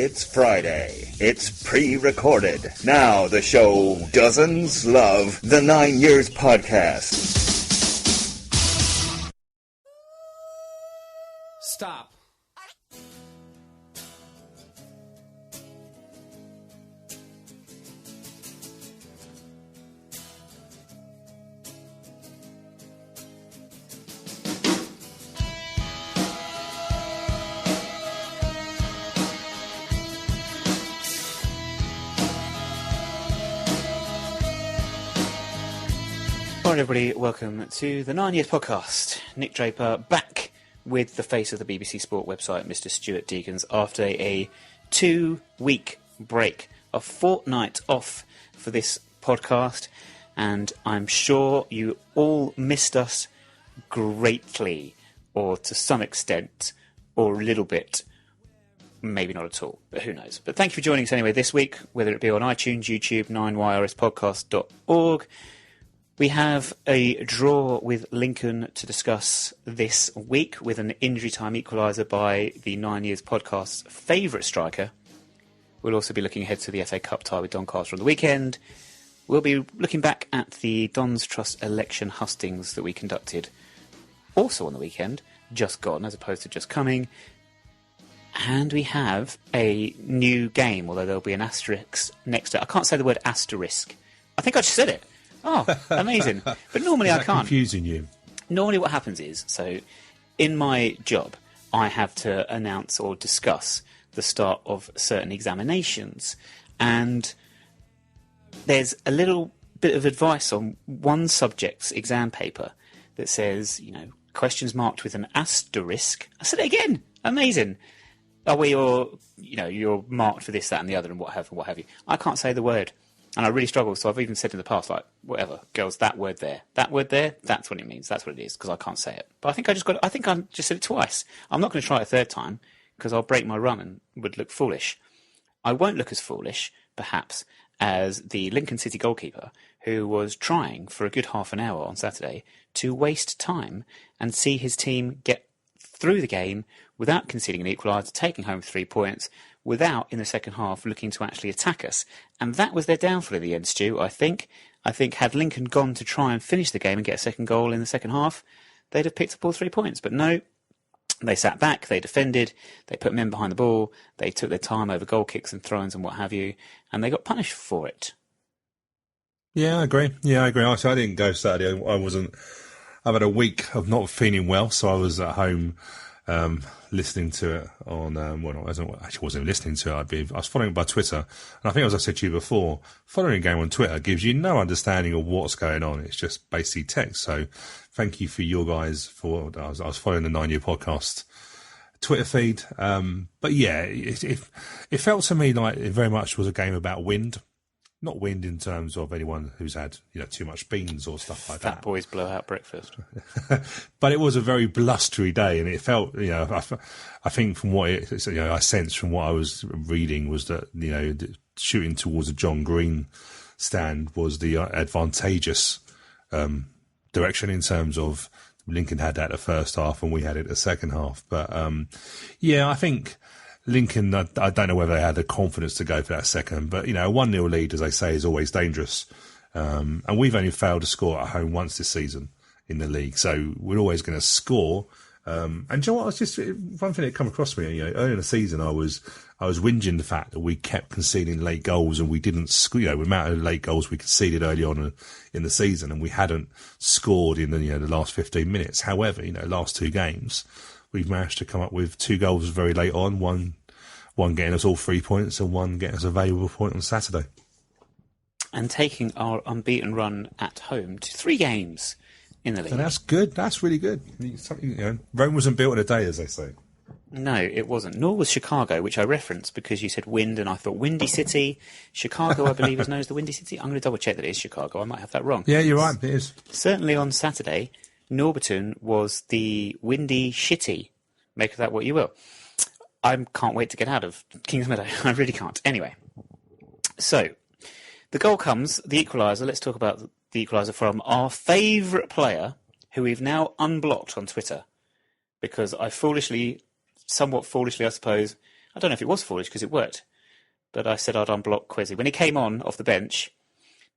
It's Friday. It's pre-recorded. Now the show Dozens Love the 9 Years Podcast. Stop. Alright everybody, welcome to the 9 Years Podcast. Nick Draper back with the face of the BBC Sport website, Mr. Stuart Deacons, after a 2-week break, a fortnight off for this podcast, and I'm sure you all missed us greatly, or to some extent, or a little bit, maybe not at all, but who knows. But thank you for joining us anyway this week, whether it be on iTunes, YouTube, 9yrspodcast.org. We have a draw with Lincoln to discuss this week with an injury time equaliser by the 9 Years Podcast's favourite striker. We'll also be looking ahead to the FA Cup tie with Doncaster on the weekend. We'll be looking back at the Don's Trust election hustings that we conducted also on the weekend, just gone as opposed to just coming. And we have a new game, although there'll be an asterisk next to it. I can't say the word asterisk. I think I just said it. Oh, amazing. But normally I can't. Confusing you. Normally what happens is, so in my job, I have to announce or discuss the start of certain examinations. And there's a little bit of advice on one subject's exam paper that says, you know, questions marked with an asterisk. I said it again. Amazing. Oh, well, you're marked for this, that, and the other, and what have you. I can't say the word. And I really struggle, so I've even said in the past, like, whatever, girls, that word there, that's what it means, that's what it is, because I can't say it. But I think I just said it twice. I'm not going to try it a third time, because I'll break my run and would look foolish. I won't look as foolish, perhaps, as the Lincoln City goalkeeper, who was trying for a good half an hour on Saturday to waste time and see his team get through the game without conceding an equaliser, taking home 3 points, without, in the second half, looking to actually attack us. And that was their downfall in the end, Stu, I think. I think had Lincoln gone to try and finish the game and get a second goal in the second half, they'd have picked up all 3 points. But no, they sat back, they defended, they put men behind the ball, they took their time over goal kicks and throw-ins and what have you, and they got punished for it. Yeah, I agree. I didn't go Saturday. I've had a week of not feeling well, so I was at home listening to it on, I actually wasn't listening to it. I was following it by Twitter. And I think, as I said to you before, following a game on Twitter gives you no understanding of what's going on. It's just basically text. So thank you for your guys I was following the 9 Year Podcast Twitter feed. But yeah, it felt to me like it very much was a game about wind. Not wind in terms of anyone who's had, too much beans or stuff like that. Fat boys blow out breakfast. But it was a very blustery day, and it felt, I think from what I sensed from what I was reading was that, shooting towards a John Green stand was the advantageous direction in terms of Lincoln had that the first half and we had it the second half. But I think Lincoln, I don't know whether they had the confidence to go for that second, but, a 1-0 lead, as they say, is always dangerous. And we've only failed to score at home once this season in the league, so we're always going to score. And do you know what? It's just one thing that come across me, early in the season, I was whinging the fact that we kept conceding late goals and we didn't score, the amount of late goals we conceded early on in the season, and we hadn't scored in the last 15 minutes. However, last 2 games, we've managed to come up with 2 goals very late on, one getting us all 3 points and one getting us a valuable point on Saturday. And taking our unbeaten run at home to 3 games in the league. And that's good. That's really good. Rome wasn't built in a day, as they say. No, it wasn't. Nor was Chicago, which I referenced because you said wind, and I thought Windy City. Chicago, I believe, is known as the Windy City. I'm going to double-check that it is Chicago. I might have that wrong. Yeah, you're right. It is. Certainly on Saturday, Norbiton was the Windy Shitty. Make of that what you will. I can't wait to get out of Kings Meadow. I really can't. Anyway, so the goal comes, the equaliser. Let's talk about the equaliser from our favourite player, who we've now unblocked on Twitter, because I somewhat foolishly, I suppose, I don't know if it was foolish because it worked, but I said I'd unblock Quezzy. When he came on off the bench,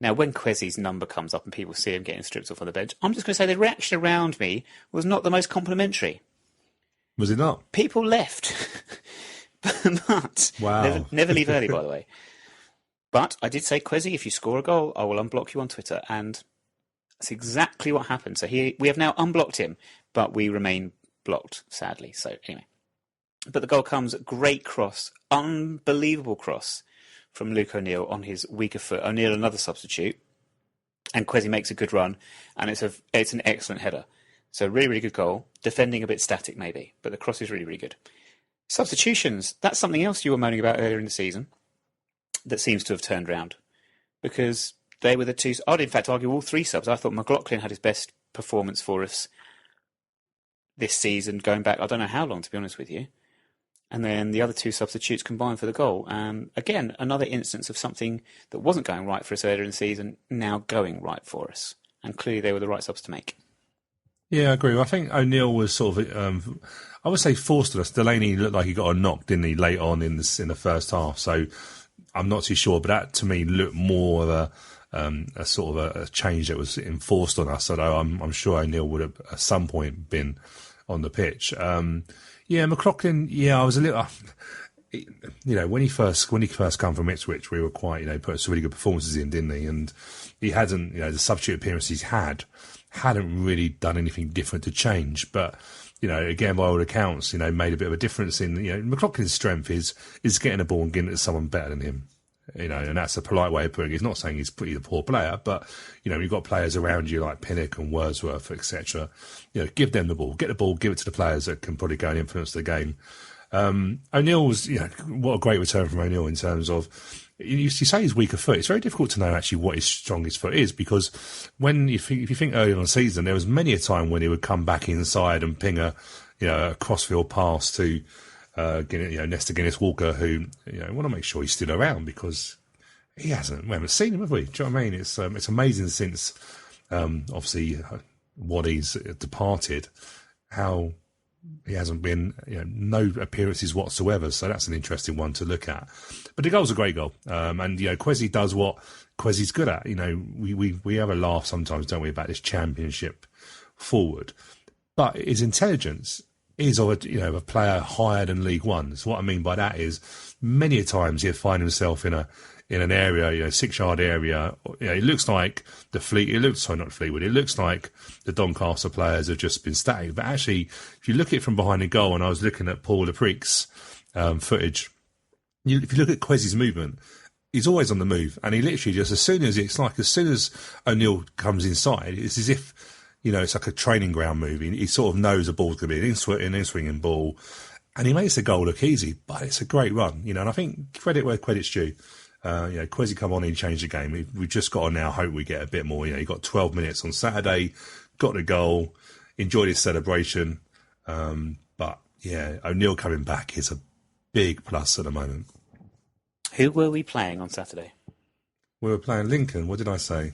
now when Quezzy's number comes up and people see him getting stripped off on the bench, I'm just going to say the reaction around me was not the most complimentary. Was it not? People left. But wow. Never leave early, by the way. But I did say, Quezzy, if you score a goal, I will unblock you on Twitter. And that's exactly what happened. So we have now unblocked him, but we remain blocked, sadly. So anyway. But the goal comes, great cross, unbelievable cross from Luke O'Neill on his weaker foot. O'Neill, another substitute. And Quezzy makes a good run. And it's an excellent header. So really, really good goal. Defending a bit static, maybe. But the cross is really, really good. Substitutions, that's something else you were moaning about earlier in the season that seems to have turned round. Because they were the two... I'd in fact argue all three subs. I thought McLaughlin had his best performance for us this season, going back, I don't know how long, to be honest with you. And then the other two substitutes combined for the goal. Again, another instance of something that wasn't going right for us earlier in the season, now going right for us. And clearly they were the right subs to make. Yeah, I agree. I think O'Neill was sort of, I would say, forced us. Delaney looked like he got a knock, didn't he, late on in the first half. So I'm not too sure, but that to me looked more of a sort of a change that was enforced on us. Although I'm sure O'Neill would have at some point been on the pitch. Yeah, McLaughlin. Yeah, I was a little. When he first come from Ipswich, we were quite put some really good performances in, didn't he? And he hadn't the substitute appearances hadn't really done anything different to change. But, again, by all accounts, made a bit of a difference in, McLaughlin's strength is getting a ball and getting it to someone better than him. And that's a polite way of putting it. It's not saying he's a poor player, but, you've got players around you like Pinnock and Wordsworth, etc. Give them the ball, get the ball, give it to the players that can probably go and influence the game. O'Neill was, what a great return from O'Neill in terms of, you say his weaker foot. It's very difficult to know actually what his strongest foot is, because if you think early on in the season, there was many a time when he would come back inside and ping a crossfield pass to, Nestor Guinness-Walker, who, want to make sure he's still around, because we haven't seen him, have we? Do you know what I mean? It's amazing since, obviously, Waddy's departed, how he hasn't been, no appearances whatsoever. So that's an interesting one to look at. But the goal's a great goal. And, Quezzy does what Quezzy's good at. We have a laugh sometimes, don't we, about this championship forward. But his intelligence is of a player higher than League One. So what I mean by that is many a times he'll find himself in an area, 6-yard area. It looks like it looks like the Doncaster players have just been static. But actually, if you look at it from behind the goal, and I was looking at Paul Leprick's footage, if you look at Quezzy's movement, he's always on the move. And he literally just, as soon as O'Neill comes inside, it's as if, it's like a training ground move. He sort of knows the ball's going to be an in-swinging ball. And he makes the goal look easy, but it's a great run, and I think credit where credit's due. Quezzy come on and changed the game. We've just got to now hope we get a bit more. He got 12 minutes on Saturday, got the goal, enjoyed his celebration. But yeah, O'Neill coming back is a big plus at the moment. Who were we playing on Saturday? We were playing Lincoln. What did I say?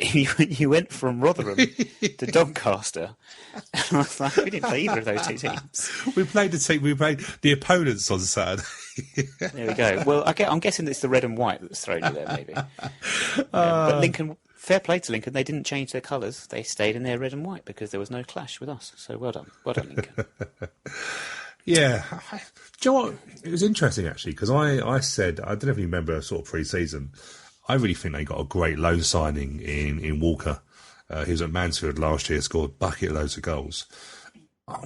You went from Rotherham to Doncaster. And I was like, we didn't play either of those two teams. We played the opponents on Saturday. There we go. Well, I'm guessing it's the red and white that's thrown you there, maybe. But Lincoln, fair play to Lincoln. They didn't change their colours. They stayed in their red and white because there was no clash with us. So well done, Lincoln. Yeah. Do you know what? It was interesting, actually, because I said, I don't know if you remember sort of pre-season, I really think they got a great loan signing in Walker. He was at Mansfield last year, scored bucket loads of goals.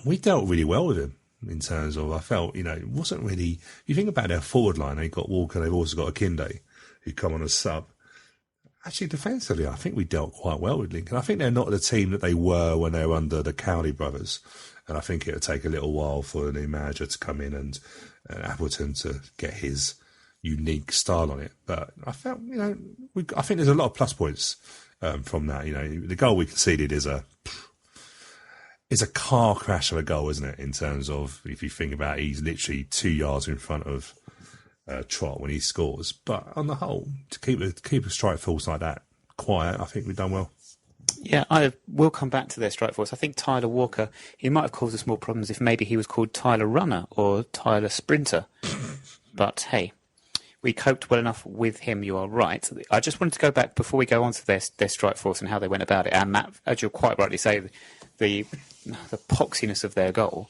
We dealt really well with him in terms of, I felt, it wasn't really, you think about their forward line, they've got Walker, they've also got Akinde, who come on as sub. Actually, defensively, I think we dealt quite well with Lincoln. I think they're not the team that they were when they were under the Cowley brothers. And I think it'll take a little while for the new manager to come in and Appleton to get his unique style on it. But I felt, I think there's a lot of plus points from that. The goal we conceded is a car crash of a goal, isn't it? In terms of, if you think about it, he's literally 2 yards in front of Trott when he scores. But on the whole, to keep a strike force like that quiet, I think we've done well. Yeah, I will come back to their strike force. I think Tyler Walker, he might have caused us more problems if maybe he was called Tyler Runner or Tyler Sprinter But hey, we coped well enough with him, you are right. I just wanted to go back before we go on to their strike force and how they went about it. And Matt, as you'll quite rightly say, the poxiness of their goal.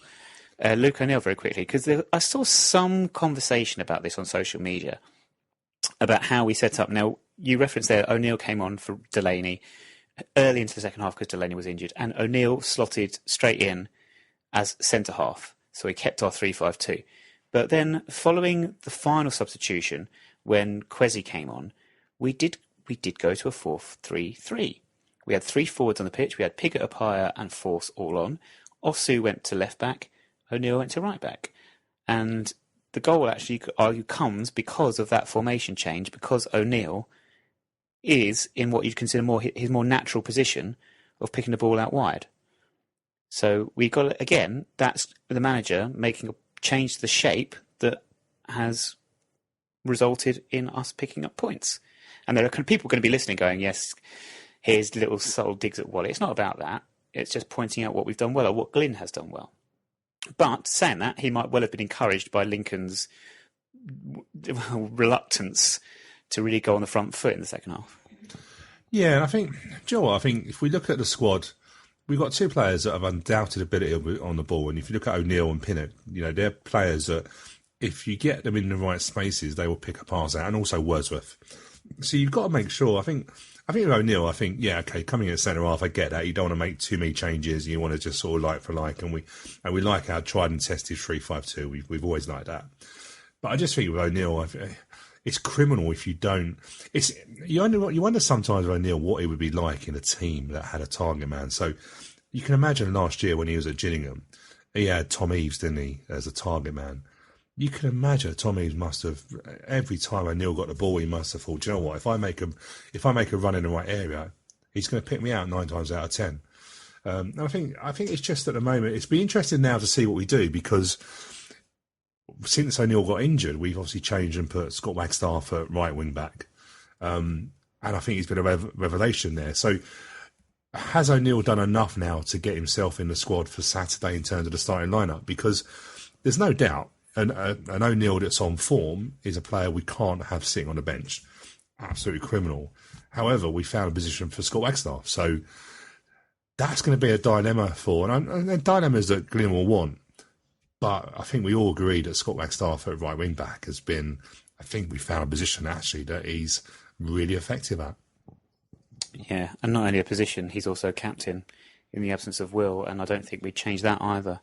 Luke O'Neill, very quickly, because I saw some conversation about this on social media, about how we set up. Now, you referenced there, O'Neill came on for Delaney early into the second half because Delaney was injured, and O'Neill slotted straight in as centre-half, so he kept our 3-5-2. But then, following the final substitution, when Kwesi came on, we did go to a 4-3-3. We had 3 forwards on the pitch. We had Pigott up higher and Force all on. Osu went to left back. O'Neill went to right back. And the goal actually, you could argue, comes because of that formation change, because O'Neill is in what you'd consider his more natural position of picking the ball out wide. So we got, again, that's the manager making a change to the shape that has resulted in us picking up points. And there are people going to be listening going, yes, here's little subtle digs at Wally. It's not about that. It's just pointing out what we've done well or what Glyn has done well. But saying that, he might well have been encouraged by Lincoln's reluctance to really go on the front foot in the second half. Yeah, and I think, Joe, I think if we look at the squad, we've got 2 players that have undoubted ability on the ball. And if you look at O'Neill and Pinnock, they're players that if you get them in the right spaces, they will pick a pass out, and also Wordsworth. So you've got to make sure. I think with O'Neill, coming in at centre half, I get that. You don't want to make too many changes. You want to just sort of like for like, and we like our tried and tested 3-5-2. We've always liked that. But I just think with O'Neill, it's criminal if you don't. You wonder sometimes with O'Neill what it would be like in a team that had a target man. So you can imagine last year when he was at Gillingham, he had Tom Eaves, didn't he, as a target man. You can imagine Tom Eaves must have, every time O'Neill got the ball, he must have thought, do you know what, if I make a run in the right area, he's going to pick me out 9 times out of 10. And I think it's just at the moment, it's been interesting now to see what we do, because since O'Neill got injured, we've obviously changed and put Scott Wagstaff at right wing back. And I think he's been a revelation there. So has O'Neill done enough now to get himself in the squad for Saturday in terms of the starting lineup? Because there's no doubt, an O'Neill that's on form is a player we can't have sitting on the bench. Absolutely criminal. However, we found a position for Scott Wagstaff. So that's going to be a dilemma and dilemmas that Glyn will want. But I think we all agree that Scott Wagstaff at right wing back has been, I think we found a position actually that he's really effective at. Yeah, and not only a position, he's also captain in the absence of Will, and I don't think we'd change that either.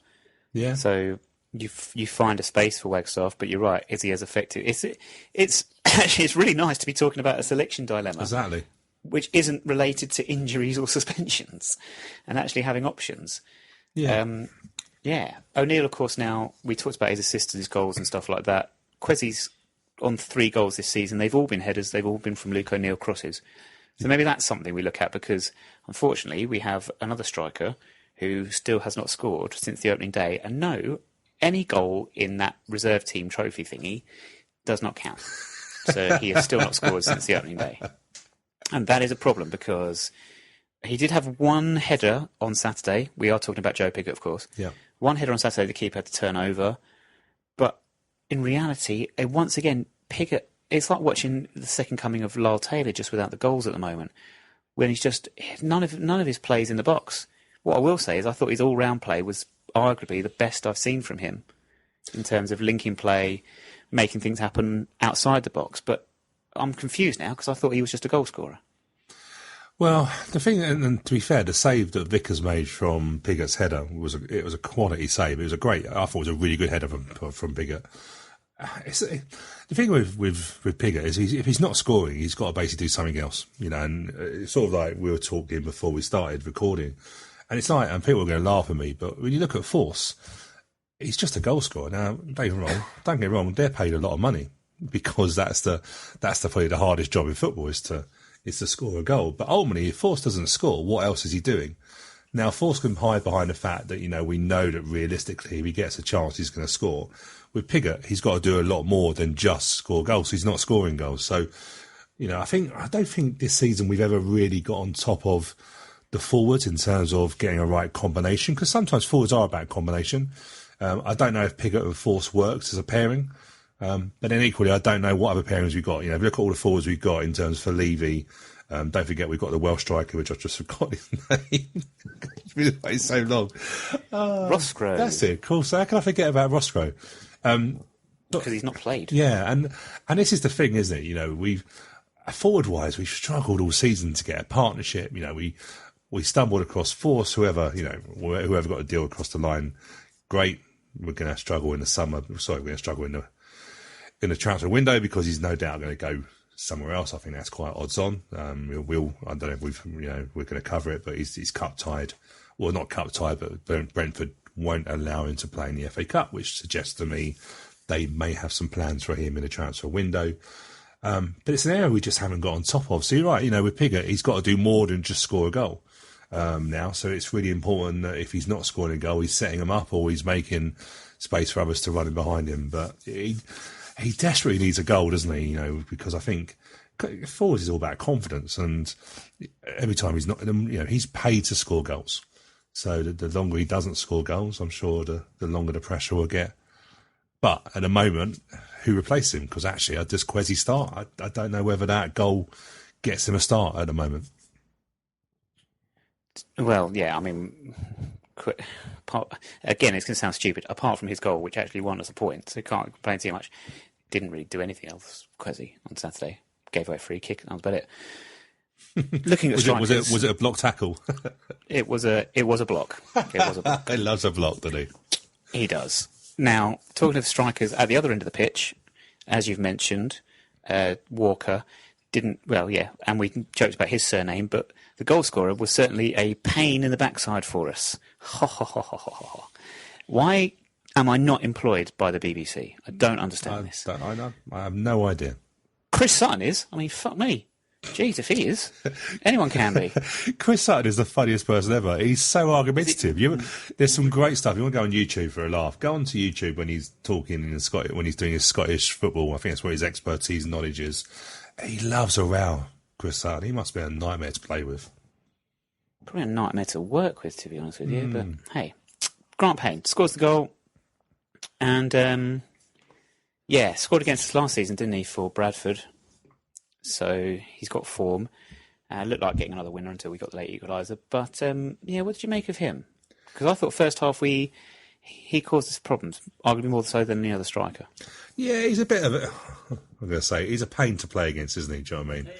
Yeah. So you find a space for Wagstaff, but you're right, is he as effective? It's actually, it's really nice to be talking about a selection dilemma. Exactly. Which isn't related to injuries or suspensions, and actually having options. Yeah. Yeah. O'Neill, of course, now, we talked about his assists, his goals and stuff like that. Kwesi's on 3 goals this season. They've all been headers. They've all been from Luke O'Neill crosses. So maybe that's something we look at, because, unfortunately, we have another striker who still has not scored since the opening day. And no, any goal in that reserve team trophy thingy does not count. So he has still not scored since the opening day. And that is a problem, because he did have 1 header on Saturday. We are talking about Joe Pigott, of course. Yeah. 1 header on Saturday, the keeper had to turn over. But in reality, once again, Pigott, it's like watching the second coming of Lyle Taylor just without the goals at the moment, when he's just, none of his plays in the box. What I will say is I thought his all-round play was arguably the best I've seen from him in terms of linking play, making things happen outside the box. But I'm confused now, because I thought he was just a goal scorer. Well, the thing, and to be fair, the save that Vickers made from Pigott's header was a quality save. It was I thought it was a really good header from Pigott. The thing with Pigott is if he's not scoring, he's got to basically do something else, and it's sort of like we were talking before we started recording. And it's like, and people are going to laugh at me, but when you look at Force, he's just a goal scorer. Now, don't get wrong, they're paid a lot of money, because that's probably the hardest job in football is to score a goal. But ultimately, if Force doesn't score, what else is he doing? Now, Force can hide behind the fact that, we know that realistically, if he gets a chance, he's going to score. With Pigott, he's got to do a lot more than just score goals. He's not scoring goals. So, I don't think this season we've ever really got on top of the forwards in terms of getting a right combination, because sometimes forwards are about combination. I don't know if Pigott and Force works as a pairing. But then equally, I don't know what other pairings we've got. You know, if you look at all the forwards we've got in terms for Levy, don't forget we've got the Welsh striker, which I just forgot his name. It's been away so long. Roscoe. That's it. Cool. So how can I forget about Roscoe? Because he's not played. Yeah, and this is the thing, isn't it? You know, forward-wise, we've struggled all season to get a partnership. You know, we stumbled across Force, whoever got a deal across the line. Great. We're going to struggle in the summer. Sorry, we're going to struggle in the transfer window because he's no doubt going to go somewhere else. I think that's quite odds on. I don't know if we're going to cover it, but he's cup tied. Well, not cup tied, but Brentford won't allow him to play in the FA Cup, which suggests to me they may have some plans for him in the transfer window. But it's an area we just haven't got on top of. So you're right, you know, with Pigott, he's got to do more than just score a goal now. So it's really important that if he's not scoring a goal, he's setting them up or he's making space for others to run in behind him. But he desperately needs a goal, doesn't he? You know, because I think forwards is all about confidence. And every time he's not, you know, he's paid to score goals. So the longer he doesn't score goals, I'm sure the longer the pressure will get. But at the moment, who replaced him? Because actually, does Kwesi start? I don't know whether that goal gets him a start at the moment. Well, yeah, I mean, again, it's going to sound stupid. Apart from his goal, which actually won us a point, so can't complain too much. Didn't really do anything else, Kwesi, on Saturday. Gave away a free kick, and that was about it. Looking at strikers, was it a block tackle? It was a block. It was a block. He loves a block, doesn't he? He does. Now, talking of strikers at the other end of the pitch, as you've mentioned, Walker didn't, well, yeah, and we joked about his surname, but the goal scorer was certainly a pain in the backside for us. Ha ha ha ha ha ha. Why am I not employed by the BBC? I don't understand this. I have no idea. Chris Sutton is. I mean, fuck me. Jeez, if he is, anyone can be. Chris Sutton is the funniest person ever. He's so argumentative. There's some great stuff. You want to go on YouTube for a laugh? Go onto YouTube when he's talking when he's doing his Scottish football. I think that's where his expertise and knowledge is. He loves a row, Chris Sutton. He must be a nightmare to play with. Probably a nightmare to work with, to be honest with you. But hey, Grant Payne scores the goal, and scored against us last season, didn't he, for Bradford? So he's got form. Looked like getting another winner until we got the late equaliser. But, what did you make of him? Because I thought first half he caused us problems, arguably more so than any other striker. Yeah, he's a bit of a... I'm going to say, he's a pain to play against, isn't he? Do you know what I mean?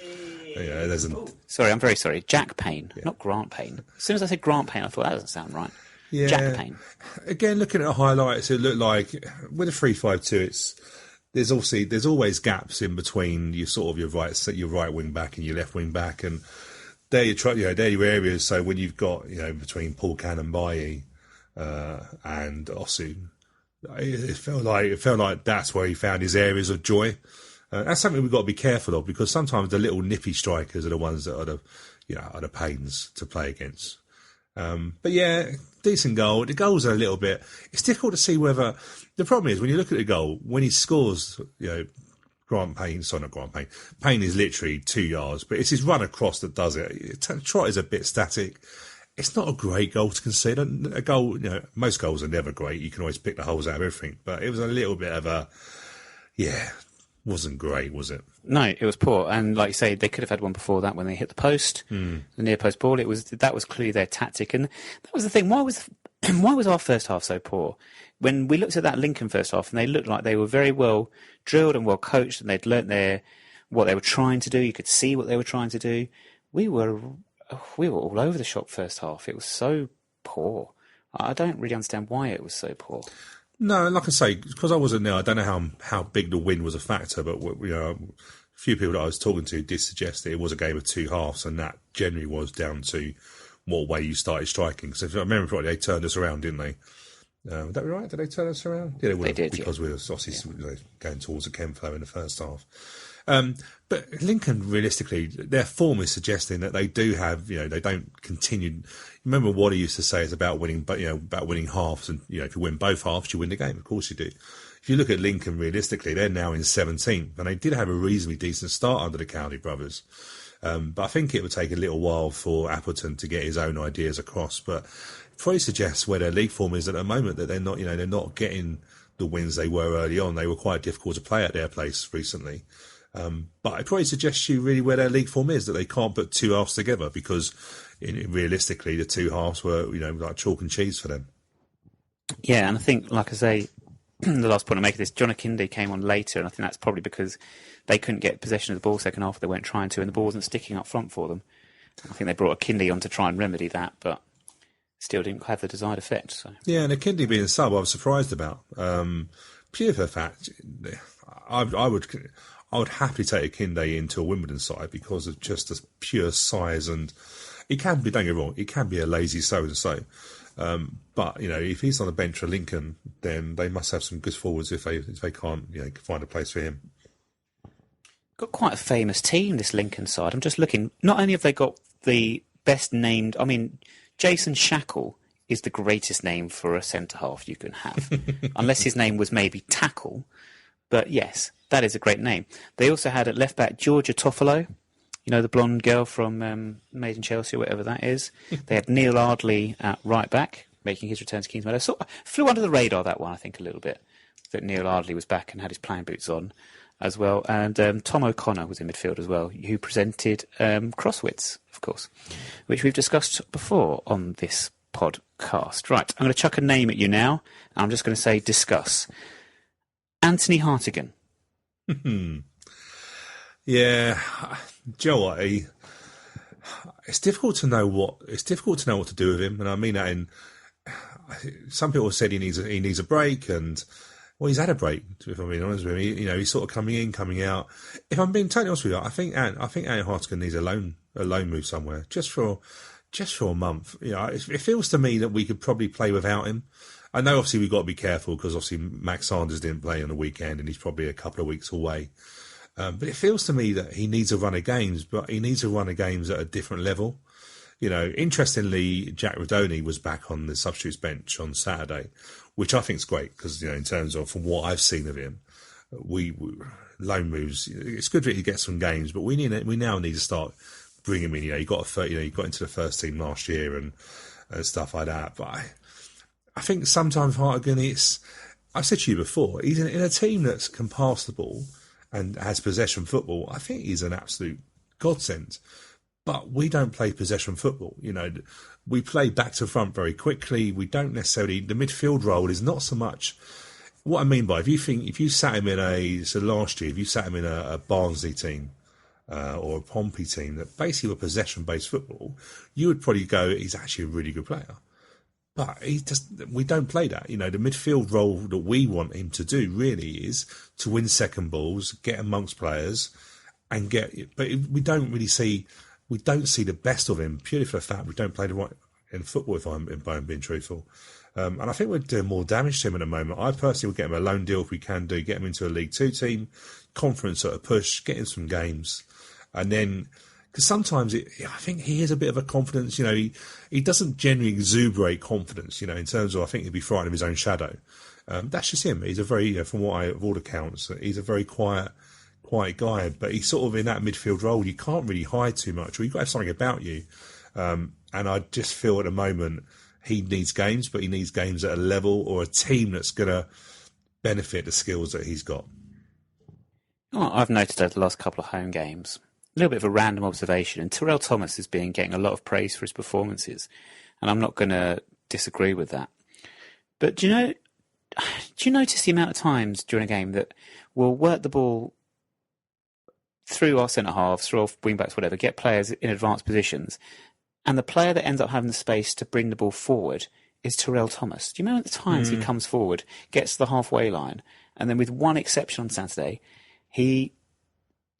Yeah, Sorry, I'm very sorry. Jack Payne, not Grant Payne. As soon as I said Grant Payne, I thought that doesn't sound right. Yeah. Jack Payne. Again, looking at the highlights, it looked like with a 3-5-2, there's always gaps in between your right wing back and your left wing back, and they're your areas. So when you've got between Paul Cannon-Bailly and Osu, it felt like that's where he found his areas of joy. That's something we've got to be careful of, because sometimes the little nippy strikers are the ones that are the pains to play against. But yeah, decent goal. The goals are a little bit... It's difficult to see whether... The problem is, when you look at the goal, when he scores, Payne is literally 2 yards, but it's his run across that does it. Trot is a bit static. It's not a great goal to concede. A goal, most goals are never great. You can always pick the holes out of everything. But it was a little bit of a... Yeah, wasn't great, was it? No, it was poor. And like you say, they could have had one before that when they hit the post, the near post ball. That was clearly their tactic. And that was the thing. Why was our first half so poor? When we looked at that Lincoln first half, and they looked like they were very well drilled and well coached, and they'd learnt what they were trying to do. You could see what they were trying to do. We were all over the shop first half. It was so poor. I don't really understand why it was so poor. No, like I say, because I wasn't there, I don't know how big the win was a factor, but a few people that I was talking to did suggest that it was a game of two halves, and that generally was down to what way you started striking. So if I remember correctly, they turned us around, didn't they? Would that be right? Did they turn us around? Yeah, they did, because we were obviously going towards a chem flow in the first half. But Lincoln, realistically, their form is suggesting that they do have, they don't continue. Remember what he used to say is about winning, but about winning halves, and if you win both halves, you win the game. Of course you do. If you look at Lincoln, realistically, they're now in 17th, and they did have a reasonably decent start under the Cowley brothers. But I think it would take a little while for Appleton to get his own ideas across. But it probably suggests where their league form is at the moment, that they're not, they're not getting the wins they were early on. They were quite difficult to play at their place recently. But it probably suggests you really where their league form is, that they can't put two halves together because realistically the two halves were, like chalk and cheese for them. Yeah, and I think, like I say, the last point I make of this, John Akinde came on later, and I think that's probably because they couldn't get possession of the ball second half. They weren't trying to, and the ball wasn't sticking up front for them. I think they brought Akinde on to try and remedy that, but still didn't have the desired effect. So. Yeah, and Akinde being a sub, I was surprised about. Pure for the fact, I would happily take Akinde into a Wimbledon side because of just the pure size, and it can be, don't get me wrong, it can be a lazy so-and-so. But, if he's on the bench for Lincoln, then they must have some good forwards if they can't find a place for him. Got quite a famous team, this Lincoln side. I'm just looking. Not only have they got the best named... I mean, Jason Shackle is the greatest name for a centre-half you can have. Unless his name was maybe Tackle. But yes, that is a great name. They also had at left-back Georgia Toffolo. The blonde girl from Made in Chelsea, or whatever that is. They had Neil Ardley at right-back, making his return to Kings Meadow. Sort of flew under the radar, that one, I think, a little bit, that Neil Ardley was back and had his playing boots on as well. And Tom O'Connor was in midfield as well, who presented Crosswits, of course, which we've discussed before on this podcast. Right, I'm going to chuck a name at you now. I'm just going to say discuss. Anthony Hartigan. Yeah, do you know what? It's difficult to know what to do with him, and I mean that in. Some people have said he needs a break, and he's had a break. If I'm being honest with him, he's sort of coming in, coming out. If I'm being totally honest with you, I think Anthony Hartigan needs a loan move somewhere, just for a month. It feels to me that we could probably play without him. I know obviously we've got to be careful because obviously Max Sanders didn't play on the weekend, and he's probably a couple of weeks away. But it feels to me that he needs a run of games, but he needs a run of games at a different level. Interestingly, Jack Rodoni was back on the substitutes bench on Saturday, which I think is great because, in terms of from what I've seen of him, we loan moves. It's good that he gets some games, but we now need to start bringing him in. He got into the first team last year and stuff like that. But I think sometimes Hartigan, I've said to you before, he's in a team that can pass the ball and has possession football. I think he's an absolute godsend. But we don't play possession football. We play back to front very quickly. We don't necessarily... The midfield role is not so much... What I mean by, if you sat him in last year, if you sat him in a Barnsley team or a Pompey team that basically were possession-based football, you would probably go, he's actually a really good player. But we don't play that. The midfield role that we want him to do really is to win second balls, get amongst players, and but we don't see the best of him purely for the fact we don't play the right in football. If I'm being truthful, and I think we're doing more damage to him at the moment. I personally would get him a loan deal if we can get him into a League Two team, conference at a push, get him some games, and then. Because sometimes I think he is a bit of a confidence, he doesn't generally exuberate confidence, in terms of I think he'd be frightened of his own shadow. That's just him. He's a very, from of all accounts, he's a very quiet guy, but he's sort of in that midfield role. You can't really hide too much, or you've got to have something about you. And I just feel at the moment he needs games, but he needs games at a level or a team that's going to benefit the skills that he's got. Well, I've noticed over the last couple of home games, a little bit of a random observation, and Terrell Thomas has been getting a lot of praise for his performances, and I'm not going to disagree with that. But do you notice the amount of times during a game that we'll work the ball through our centre-halves, through our wing-backs, whatever, get players in advanced positions, and the player that ends up having the space to bring the ball forward is Terrell Thomas. Do you remember the times he comes forward, gets to the halfway line, and then with one exception on Saturday,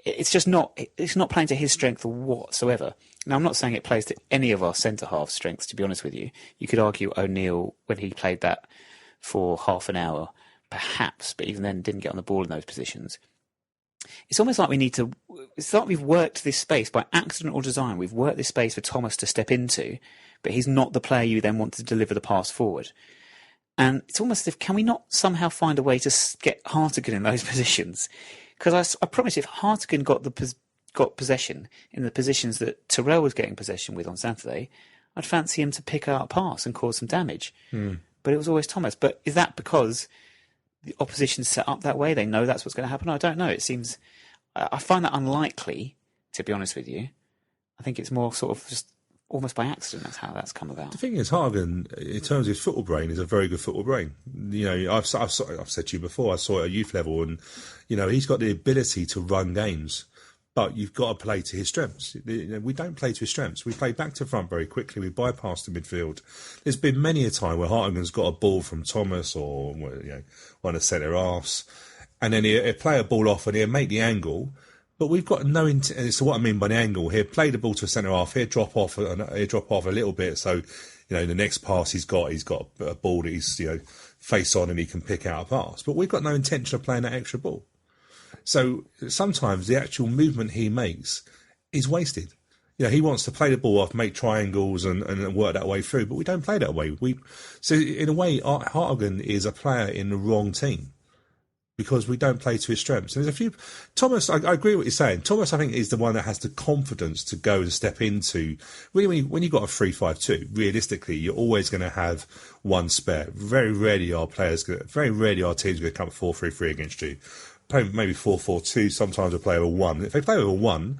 it's not playing to his strength whatsoever. Now, I'm not saying it plays to any of our centre-half strengths, to be honest with you. You could argue O'Neill, when he played that for half an hour, perhaps, but even then didn't get on the ball in those positions. It's almost like it's like we've worked this space by accident or design. We've worked this space for Thomas to step into, but he's not the player you then want to deliver the pass forward. And it's almost as if, can we not somehow find a way to get Hartigan in those positions? Because I promise, if Hartigan got possession in the positions that Terrell was getting possession with on Saturday, I'd fancy him to pick out a pass and cause some damage. But it was always Thomas. But is that because the opposition's set up that way. They know that's what's going to happen. I don't know. It seems... I find that unlikely, to be honest with you. I think it's more sort of just almost by accident that's how that's come about. The thing is, Hagen, in terms of his football brain, is a very good football brain. I've said to you before, I saw it at youth level, and he's got the ability to run games, but you've got to play to his strengths. We don't play to his strengths. We play back to front very quickly. We bypass the midfield. There's been many a time where Hartigan's got a ball from Thomas or one of the centre halves, and then he'll play a ball off and he'll make the angle. But we've got no intent. So what I mean by the angle, he'll play the ball to a centre half. He'll drop off a little bit. So, the next pass he's got a ball that he's face on and he can pick out a pass. But we've got no intention of playing that extra ball. So sometimes the actual movement he makes is wasted. He wants to play the ball off, make triangles and work that way through. But we don't play that way. So in a way, Hartigan is a player in the wrong team, because we don't play to his strengths. And there's a few... Thomas, I agree with what you're saying. Thomas, I think, is the one that has the confidence to go and step into... Really, when you've got a 3-5-2, realistically, you're always going to have one spare. Very rarely are teams going to come 4-3-3 against you. Play maybe 4-4-2, sometimes a play with a 1. If they play with a 1,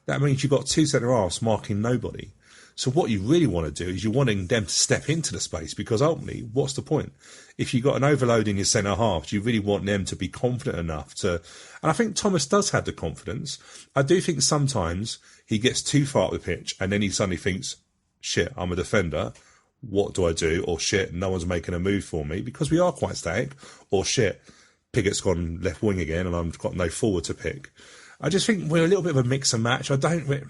that means you've got two centre-halves marking nobody. So what you really want to do is you're wanting them to step into the space, because ultimately, what's the point? If you've got an overload in your centre half, you really want them to be confident enough to... And I think Thomas does have the confidence. I do think sometimes he gets too far up the pitch and then he suddenly thinks, shit, I'm a defender. What do I do? Or shit, no one's making a move for me, because we are quite static. Or shit, Piggott's gone left wing again and I've got no forward to pick. I just think we're a little bit of a mix and match. I don't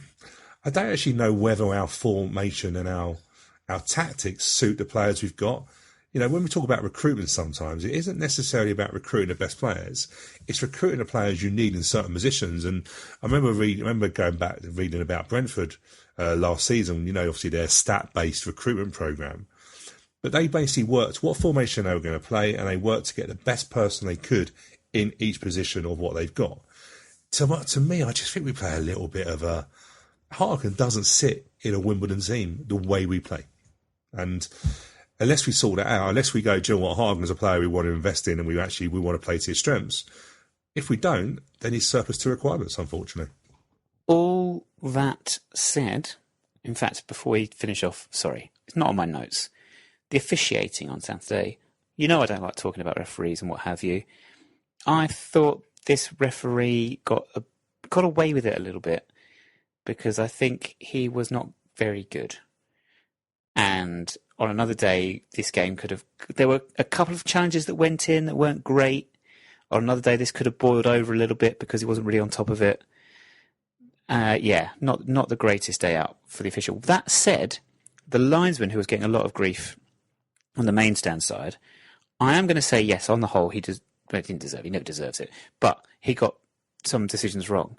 actually know whether our formation and our tactics suit the players we've got. When we talk about recruitment sometimes, it isn't necessarily about recruiting the best players. It's recruiting the players you need in certain positions. And I remember going back and reading about Brentford last season, obviously their stat-based recruitment programme. But they basically worked what formation they were going to play, and they worked to get the best person they could in each position of what they've got. To me, I just think we play a little bit of a... Hartigan doesn't sit in a Wimbledon team the way we play. And unless we sort that out, unless we go, do you know what, Hartigan's a player we want to invest in and we want to play to his strengths. If we don't, then he's surplus to requirements, unfortunately. All that said, in fact, before we finish off, sorry, it's not on my notes. The officiating on Saturday, I don't like talking about referees and what have you. I thought this referee got away with it a little bit, because I think he was not very good. And on another day, this game there were a couple of challenges that went in that weren't great. On another day, this could have boiled over a little bit because he wasn't really on top of it. Not the greatest day out for the official. That said, the linesman, who was getting a lot of grief on the main stand side, I am going to say yes, on the whole, he didn't deserve it. He never deserves it. But he got some decisions wrong.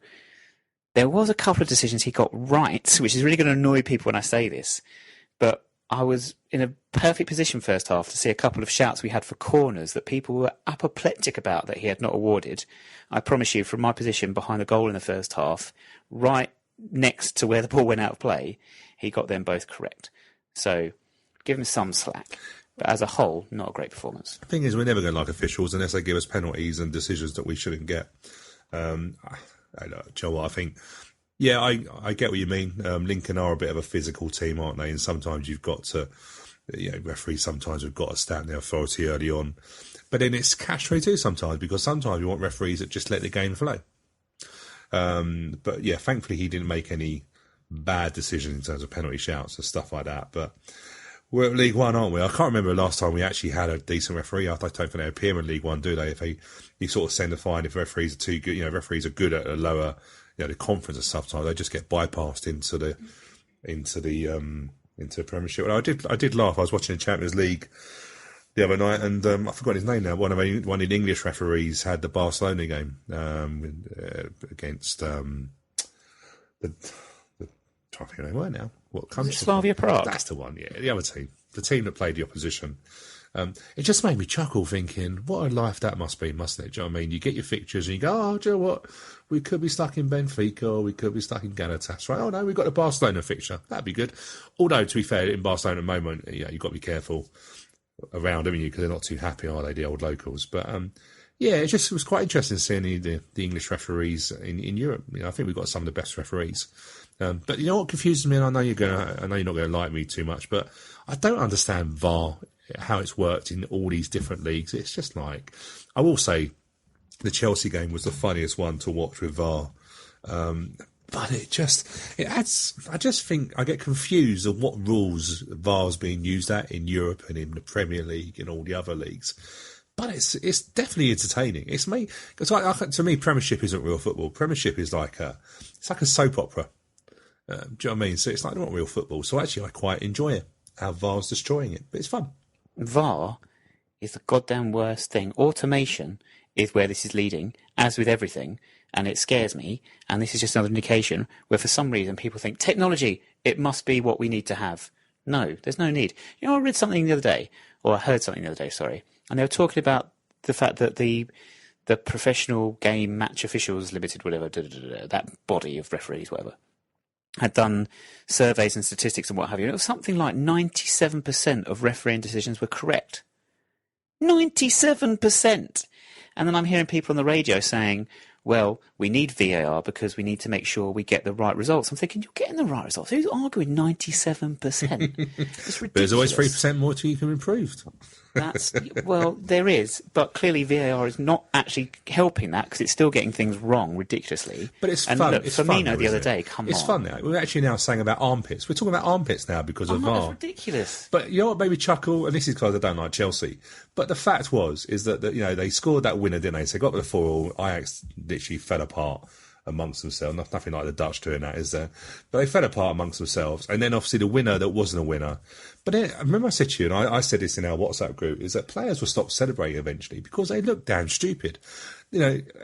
There was a couple of decisions he got right, which is really going to annoy people when I say this. But I was in a perfect position first half to see a couple of shouts we had for corners that people were apoplectic about that he had not awarded. I promise you, from my position behind the goal in the first half, right next to where the ball went out of play, he got them both correct. So give him some slack. But as a whole, not a great performance. The thing is, we're never going to like officials unless they give us penalties and decisions that we shouldn't get. Do you know what I think? Yeah, I get what you mean. Lincoln are a bit of a physical team, aren't they? And sometimes you've got to, referees sometimes have got to stand their authority early on. But then it's catch-22 sometimes, because sometimes you want referees that just let the game flow. But yeah, thankfully he didn't make any bad decisions in terms of penalty shouts and stuff like that. But we're at League One, aren't we? I can't remember the last time we actually had a decent referee. I don't think they appear in League One, do they? If you sort of send a fine if referees are too good, referees are good at a lower, the conference and stuff. They just get bypassed into the Premiership. And I did laugh. I was watching the Champions League the other night, and I forgot his name now. One of the English referees had the Barcelona game against the trying to think of their name now. What country? Slavia Prague. That's the one. Yeah, the other team, the team that played the opposition. It just made me chuckle, thinking, what a life that must be, mustn't it? Do you know what I mean? You get your fixtures and you go, oh, do you know what? We could be stuck in Benfica or we could be stuck in Galatasaray. Oh, no, we've got the Barcelona fixture. That'd be good. Although, to be fair, in Barcelona at the moment, you've got to be careful. around, haven't you? Because they're not too happy, are they, the old locals? But yeah, it was quite interesting seeing the English referees in Europe. I think we've got some of the best referees. But you know what confuses me, and I know you're not going to like me too much, but I don't understand VAR, how it's worked in all these different leagues. It's just like, I will say, the Chelsea game was the funniest one to watch with VAR. But it adds. I just think I get confused of what rules VAR's being used at in Europe and in the Premier League and all the other leagues. But it's definitely entertaining. It's me, because to me, Premiership isn't real football. Premiership is like a soap opera. Do you know what I mean? So it's like not real football. So actually, I quite enjoy it. How VAR's destroying it, but it's fun. VAR is the goddamn worst thing. Automation is where this is leading, as with everything, and it scares me. And this is just another indication where, for some reason, people think technology, it must be what we need to have. No, there's no need. I read something the other day, or I heard something the other day, sorry, and they were talking about the fact that the Professional Game Match Officials Limited, whatever, that body of referees, whatever, had done surveys and statistics and what have you. And it was something like 97% of refereeing decisions were correct. 97%! And then I'm hearing people on the radio saying, well, we need VAR because we need to make sure we get the right results. I'm thinking, you're getting the right results. Who's arguing 97%? It's ridiculous. But there's always 3% more to you can improve. Well, there is, but clearly VAR is not actually helping that because it's still getting things wrong ridiculously. But it's and fun. Look, it's Firmino fun, the other day, it's fun now. We're actually now saying about armpits. We're talking about armpits now because of VAR. That's ridiculous. But you know what made me chuckle? And this is because I don't like Chelsea. But the fact is that they scored that winner, didn't they? So they got to the 4-4. Ajax literally fell apart amongst themselves. Nothing like the Dutch doing that, is there? But they fell apart amongst themselves. And then obviously the winner that wasn't a winner. But then, I remember I said to you, and I said this in our WhatsApp group, is that players will stop celebrating eventually because they look damn stupid.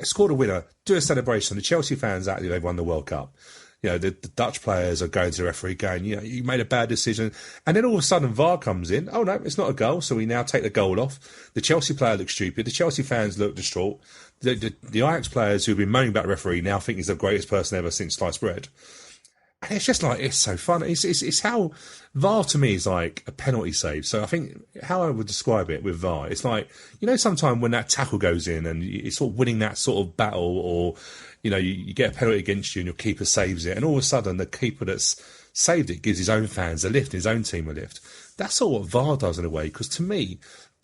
Scored a winner, do a celebration. The Chelsea fans actually, they've won the World Cup. The Dutch players are going to the referee going, you made a bad decision. And then all of a sudden VAR comes in. Oh, no, it's not a goal. So we now take the goal off. The Chelsea player looks stupid. The Chelsea fans look distraught. The Ajax players who've been moaning about the referee now think he's the greatest person ever since sliced bread. And it's just like, it's so fun. It's how VAR to me is like a penalty save. So I think how I would describe it with VAR, it's like, sometime when that tackle goes in and you're sort of winning that sort of battle, or, you get a penalty against you and your keeper saves it. And all of a sudden the keeper that's saved it gives his own fans a lift, his own team a lift. That's sort of what VAR does in a way. Because to me,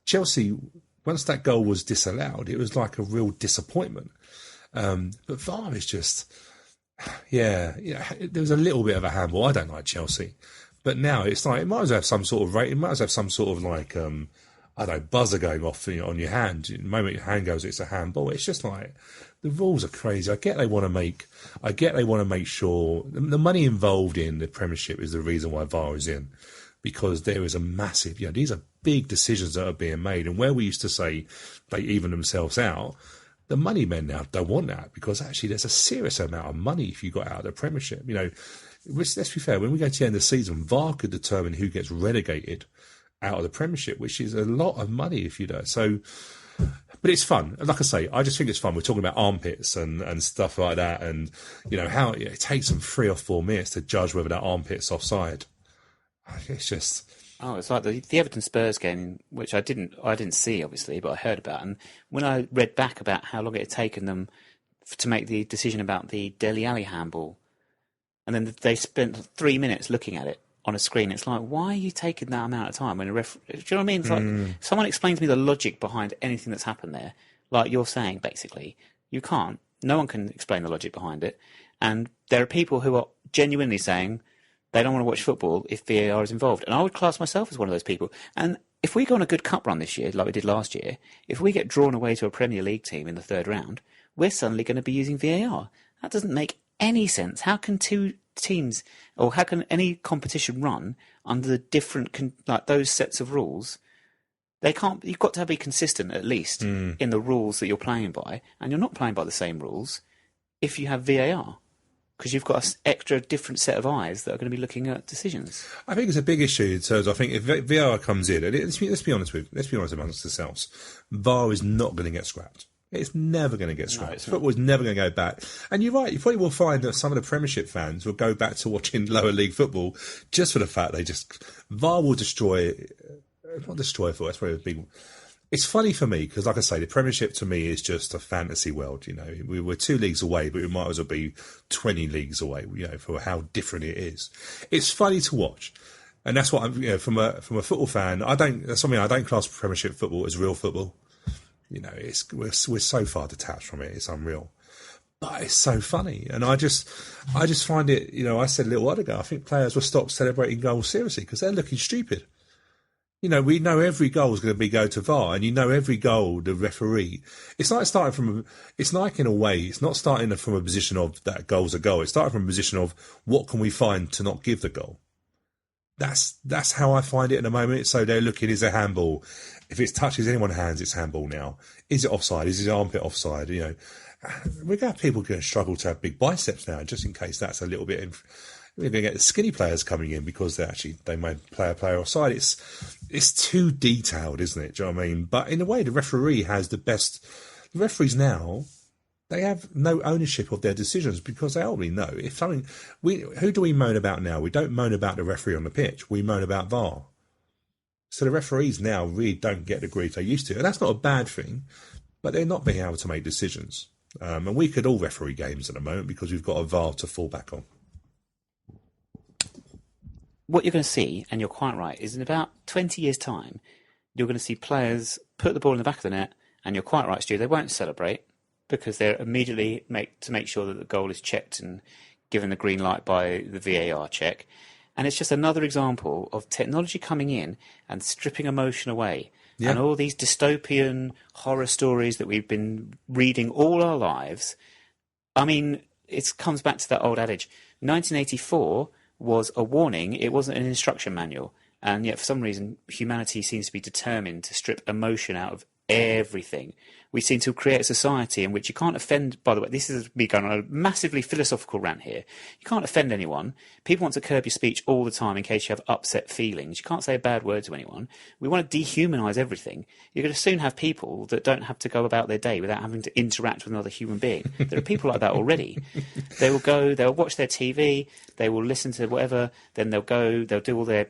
Chelsea, once that goal was disallowed, it was like a real disappointment. But VAR is just... Yeah, there was a little bit of a handball. I don't like Chelsea, but now it's like it might as well have some sort of rate. It might as well have some sort of like I don't know, buzzer going off on your hand. The moment your hand goes, it's a handball. It's just like the rules are crazy. I get they want to make sure the money involved in the Premiership is the reason why VAR is in, because there is a massive. These are big decisions that are being made, and where we used to say they even themselves out. The money men now don't want that because actually there's a serious amount of money if you got out of the Premiership. Let's be fair, when we go to the end of the season, VAR could determine who gets relegated out of the Premiership, which is a lot of money if you do. So, but it's fun. Like I say, I just think it's fun. We're talking about armpits and stuff like that, and how it takes them 3 or 4 minutes to judge whether that armpit's offside. It's just... Oh, it's like the Everton Spurs game, which I didn't see, obviously, but I heard about. And when I read back about how long it had taken them to make the decision about the Dele Alli handball, and then they spent 3 minutes looking at it on a screen, it's like, why are you taking that amount of time when a ref... Do you know what I mean? It's like, someone explains to me the logic behind anything that's happened there. Like you're saying, basically. You can't. No one can explain the logic behind it. And there are people who are genuinely saying... They don't want to watch football if VAR is involved. And I would class myself as one of those people. And if we go on a good cup run this year, like we did last year, if we get drawn away to a Premier League team in the 3rd round, we're suddenly going to be using VAR. That doesn't make any sense. How can two teams, or how can any competition run under the different, like those sets of rules? They can't. You've got to be consistent, at least, in the rules that you're playing by. And you're not playing by the same rules if you have VAR. Because you've got an extra different set of eyes that are going to be looking at decisions. I think it's a big issue in terms. I think if VAR comes in, and let's be honest amongst ourselves, VAR is not going to get scrapped. It's never going to get scrapped. Football is never going to go back. And you're right. You probably will find that some of the Premiership fans will go back to watching lower league football just for the fact VAR will destroy not destroy football. That's probably a big. It's funny for me because, like I say, the Premiership to me is just a fantasy world. You know, we're 2 leagues away, but we might as well be 20 leagues away. You know, for how different it is. It's funny to watch, and that's what I'm. You know, from a football fan, that's something I don't class Premiership football as real football. You know, we're so far detached from it. It's unreal, but it's so funny, and I just find it. You know, I said a little while ago, I think players will stop celebrating goals seriously because they're looking stupid. You know, we know every goal is going to go to VAR, and you know every goal, the referee. It's like it's like in a way, it's not starting from a position of that goal's a goal. It's starting from a position of what can we find to not give the goal. That's how I find it at the moment. So they're looking, is it handball? If it touches anyone's hands, it's handball now. Is it offside? Is his armpit offside? You know, we're going to have people going to struggle to have big biceps now, just in case that's a little bit. We're going to get the skinny players coming in because they might play a player offside. It's too detailed, isn't it? Do you know what I mean? But in a way, the referee has the best. The referees now, they have no ownership of their decisions because they already know if something. Who do we moan about now? We don't moan about the referee on the pitch. We moan about VAR. So the referees now really don't get the grief they used to, and that's not a bad thing. But they're not being able to make decisions, and we could all referee games at the moment because we've got a VAR to fall back on. What you're going to see, and you're quite right, is in about 20 years' time, you're going to see players put the ball in the back of the net, and you're quite right, Stu, they won't celebrate because they're immediately to make sure that the goal is checked and given the green light by the VAR check. And it's just another example of technology coming in and stripping emotion away. Yeah. And all these dystopian horror stories that we've been reading all our lives. I mean, it comes back to that old adage. 1984 was a warning, it wasn't an instruction manual. And yet, for some reason, humanity seems to be determined to strip emotion out of everything. We seem to create a society in which you can't offend, by the way, this is me going on a massively philosophical rant here. You can't offend anyone. People want to curb your speech all the time in case you have upset feelings. You can't say a bad word to anyone. We want to dehumanise everything. You're going to soon have people that don't have to go about their day without having to interact with another human being. There are people like that already. They'll watch their TV, they will listen to whatever, then they'll do all their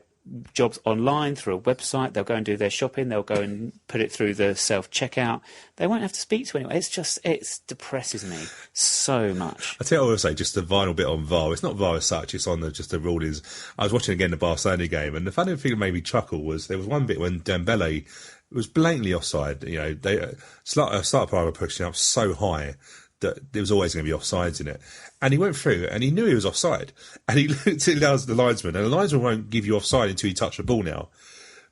jobs online through a website, they'll go and do their shopping, they'll go and put it through the self-checkout. They won't have to speak to anyone. It depresses me so much. I tell you what I will say, just the final bit on VAR. It's not VAR as such, it's on just the rulings. I was watching again the Barcelona game, and the funny thing that made me chuckle was there was one bit when Dembele was blatantly offside. You know, they start part of pushing up so high that there was always going to be offsides in it. And he went through and he knew he was offside. And he looked at the linesman, and the linesman won't give you offside until you touch the ball now.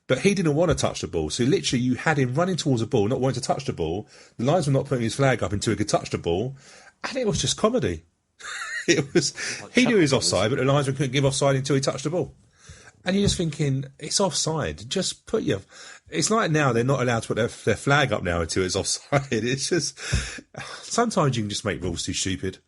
But he didn't want to touch the ball. So literally you had him running towards the ball, not wanting to touch the ball. The linesman not putting his flag up until he could touch the ball. And it was just comedy. He knew he was offside, but the linesman couldn't give offside until he touched the ball. And you're just thinking, it's offside. Just put your... It's like now they're not allowed to put their flag up now until it's offside. It's just... Sometimes you can just make rules too stupid.